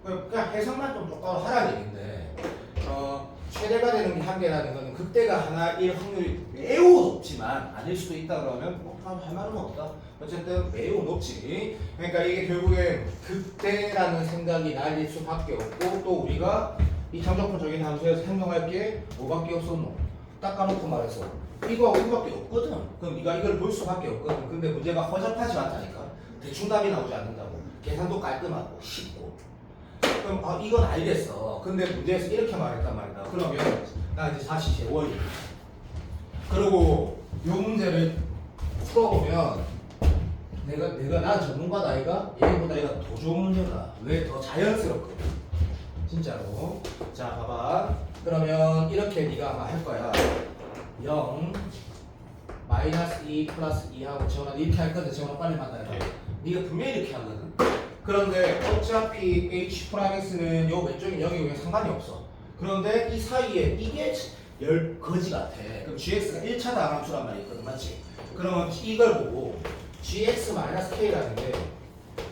그러니까 해석만 좀 똑바로 하라는 얘기인데 최대가 되는 게 한 개라는 거는 극대가 하나일 확률이 매우 높지만 아닐 수도 있다 그러면 할 말은 없다. 어쨌든 매우 높지. 그러니까 이게 결국엔 극대라는 생각이 날릴 수밖에 없고 또 우리가 이 정적분적인 함수에서 행동할 게 뭐밖에 없었노? 딱 까놓고 말해서 이거하고 이거밖에 없거든. 그럼 네가 이걸 볼 수밖에 없거든. 근데 문제가 허접하지 않다니까. 대충 답이 나오지 않는다고. 계산도 깔끔하고 쉽고. 그럼 이건 알겠어. 근데 문제에서 이렇게 말했단 말이다. 그러면 나 이제 다시 재워야 돼. 그리고 이 문제를 풀어보면 내가 난 전문가다 아이가? 얘보다 얘가 더 좋은 문제다. 왜? 더 자연스럽거든. 진짜로. 자, 봐봐. 그러면 이렇게 네가 아마 할 거야. 0 마이너스 2 플러스 2하고 재원아 이렇게 할 건데 재원아 빨리 만나라. 네. 네가 분명히 이렇게 하거든. 그런데 어차피 H 프라임X는 요 왼쪽에 여기 오면 상관이 없어. 그런데 이 사이에 이게 열 거지 같아. 그럼 GX가 1차 다함수란 말이 있거든, 맞지? 그러면 이걸 보고 GX-K라는 게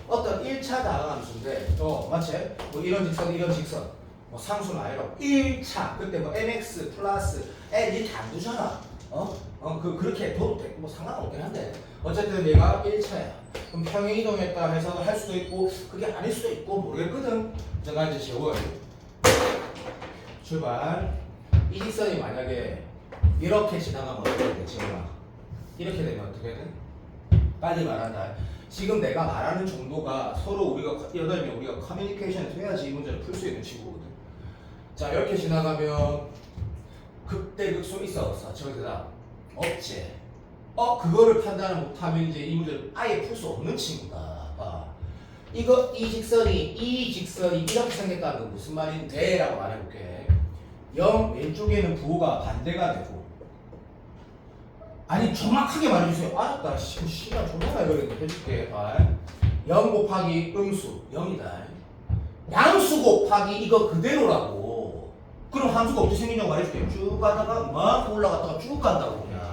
어떤 1차 다함수인데, 맞지? 뭐 이런 직선, 뭐 상수는 아니라고 1차 그때 뭐 MX 플러스 L 이렇게 안 두잖아. 그렇게 둬도 돼. 뭐 상관없긴 한데 어쨌든 얘가 1차야. 그럼 평행 이동했다 해서 할 수도 있고 그게 아닐 수도 있고 모르겠거든. 제가 이제 재원 출발. 이 직선이 만약에 이렇게 지나가면 어떻게 돼? 재원아 이렇게 되면 어떻게 돼? 빨리 말한다. 지금 내가 말하는 정도가 서로 우리가 8명 우리가 커뮤니케이션을 해야지 이 문제를 풀 수 있는 친구거든. 자 이렇게 지나가면 극대극소 있어 없어? 저기 대답 없지. 그거를 판단을 못하면 이제 이 문제를 아예 풀 수 없는 친구다. 이 직선이 이렇게 생겼다는 건 무슨 말인데? 라고 말해볼게. 0 왼쪽에는 부호가 반대가 되고 아니 정확하게 말해주세요. 알았다. 시간 존나 말거리는데 해줄게. 0 곱하기 음수 0이다. 양수 곱하기 이거 그대로라고. 그럼 함수가 어떻게 생기냐고 말해줄게. 쭉 가다가 이만큼 올라갔다가 쭉 간다고 그냥.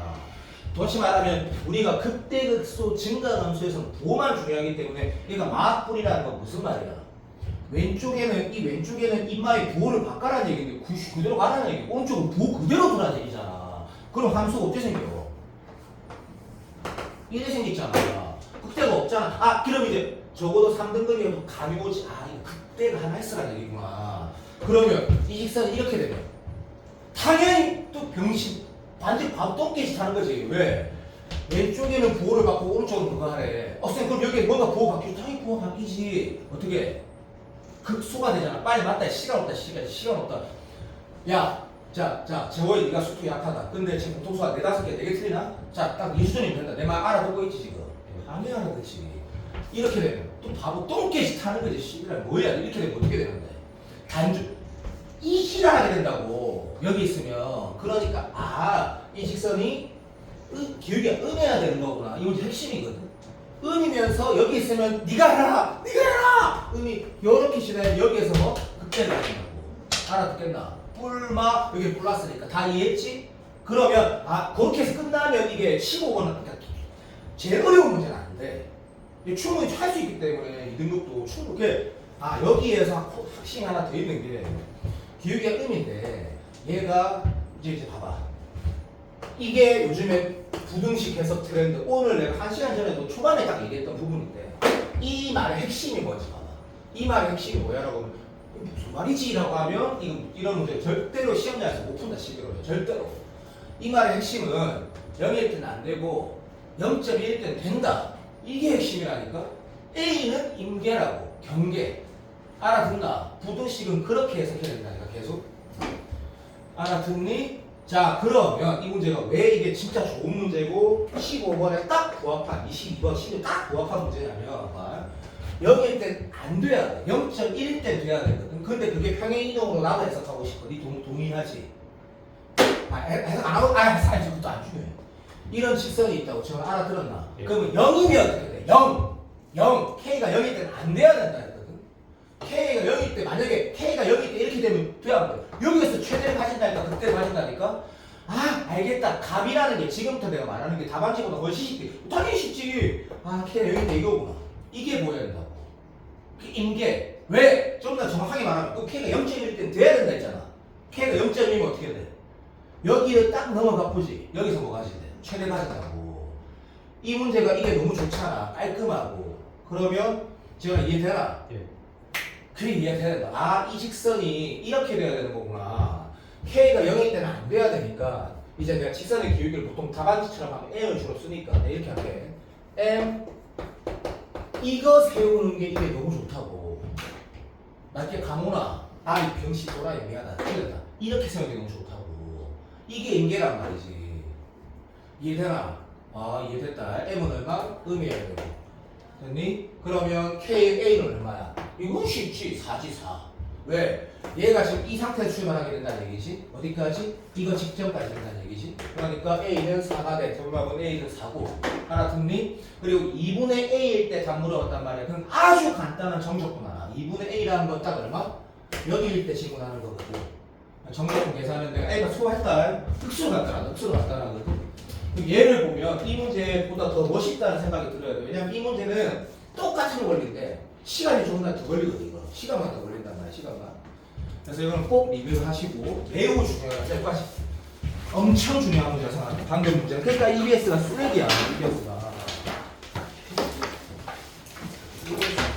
다시 말하면 우리가 극대극소 증가함수에서는 부호만 중요하기 때문에 얘가 마합분이라는 건 무슨 말이야? 왼쪽에는 인마의 부호를 바꿔라는 얘기인데 그대로 가라는 얘기. 오른쪽은 부호 그대로 두라는 얘기잖아. 그럼 함수가 어떻게 생겨? 이래 생겼잖아. 극대가 없잖아. 그럼 이제 적어도 3등급이면 감이 오지. 이거 극대가 하나 있으라는 얘기구나. 그러면 이 직선이 이렇게 되면 당연히 또 병신 완전 밥 똥개짓 하는 거지. 왜? 왼쪽에는 부호를 받고 오른쪽은 그거 하래. 쌤 그럼 여기 뭔가 부호 바뀌지? 당연히 부호 바뀌지. 어떻게? 극소가 되잖아. 빨리 맞다. 시간 없다. 야, 자, 재호이 네가 수투 약하다. 근데 지금 보통수가 4-5개, 4개 틀리나? 자, 딱 이 수준이면 된다. 내 말 알아듣고 있지 지금? 당연히 알아듣지. 이렇게 되면 또 바보 똥개짓 하는 거지. 씨발 뭐야? 이렇게 되면 어떻게 되는데? 이시라 하게 된다고. 여기 있으면. 그러니까 이 직선이 기울기가 음해야 되는 거구나. 이건 핵심이거든. 음이면서 여기 있으면 네가 해라. 음이 요렇게 지나면 여기에서 뭐 극대를 하신다고. 알아듣겠나? 뿔마 여기 플러스니까 다 이해했지? 그러면 그렇게 해서 끝나면 이게 15번은 그러니까 제일 어려운 문제는 아닌데 충분히 할 수 있기 때문에 2등급도 충분히 여기에서 확신이 하나 더 있는 게 기울기가 음인데 얘가 이제 봐봐. 이게 요즘에 부등식 해석 트렌드. 오늘 내가 1시간 전에도 초반에 딱 얘기했던 부분인데 이 말의 핵심이 뭐지? 봐봐. 이 말의 핵심이 뭐야라고 하면 무슨 말이지? 라고 하면 이런 문제 절대로 시험장에서 못 푼다. 절대로. 이 말의 핵심은 0일 때는 안 되고 0.1일 때는 된다. 이게 핵심이라니까. A는 임계라고. 경계. 알아듣나? 부등식은 그렇게 해석해야 된다니까. 계속. 알아듣니? 자, 그러면 이 문제가 왜 이게 진짜 좋은 문제고 15번에 딱 부합한 22번 시험에 딱 부합한 문제냐면 0일 땐 안 돼야 돼. 0.1일 땐 돼야 되거든. 근데 그게 평행이동으로 나도 해석하고 싶어. 니 동의하지? 해석 안 하고 그것도 안 중요해. 이런 직선이 있다고 지금 알아들었나? 예. 그러면 0이면 어떻게 돼? 0 K가 0일 때는 안 돼야 된다 했거든. K가 0일 때 만약에 K가 0일 때 이렇게 되면 돼야 안 돼. 여기에서 최대를 가진다니까 그때를 가진다니까. 알겠다. 값이라는 게 지금부터 내가 말하는 게 답안지보다 훨씬 쉽지. 당연히 쉽지. K가 0일 때 이거구나. 이게 보여야 된다고. 임계. 왜? 좀 더 정확하게 말하면 또 K가 0.1일 때는 돼야 된다 했잖아. K가 0.1이면 어떻게 돼? 여기를 딱 넘어가 보지. 여기서 뭐 가진대? 최대 가진다고. 이 문제가 이게 너무 좋잖아. 깔끔하고. 그러면 제가 이해되나? 예. 그게 이해돼야 된다. 이 직선이 이렇게 돼야 되는 거구나. K가 0일 때는 안 돼야 되니까 이제 내가 직선의 기울기를 보통 답안지처럼 하면 M을 주로 쓰니까 내가 이렇게 할게. M 이거 세우는 게 이게 너무 좋다고. 낮게 가모나 이 병신 또라이 미안하다. 틀렸다. 이렇게 세우는 게 너무 좋다고. 이게 임계란 말이지. 이해되나? 이해됐다. M은 얼마? 음이어야 되고 됐니? 그러면 KA는 얼마야? 이건 쉽지. 4지 4. 왜? 얘가 지금 이 상태에서 출발하게 된다는 얘기지. 어디까지? 이거 직전까지 된다는 얘기지. 그러니까 A는 4가 돼. 정답은 A는 4고. 알아듣니? 그리고 2분의 A일 때 답 물어봤단 말이야. 그럼 아주 간단한 정적분 하나. 2분의 A라는 건 딱 얼마? 여기일 때 질문하는 거거든. 정적분 계산은 내가 A가 소화했다. 흑수로 간단하다. 흑수로 간단하거든. 그럼 얘를 보면 이 문제보다 더 멋있다는 생각이 들어야 돼. 왜냐면 이 문제는 똑같은 원리인데 시간이 조금만 더 걸리거든. 이거. 시간만 더 걸린단 말이야. 시간만. 그래서 이거는 꼭 리뷰를 하시고 매우 중요한 짤까지 엄청 중요한 문제라 생각합니다. 방금 문제는. 그러니까 EBS가 쓰레기야. EBS가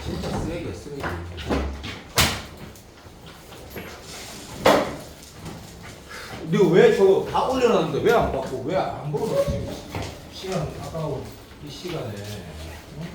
진짜 쓰레기야. 쓰레기. 근데 왜 저거 다 올려놨는데 왜 안 받고 왜 안 보러 갔지? 시간 아까워 이 시간에. 응?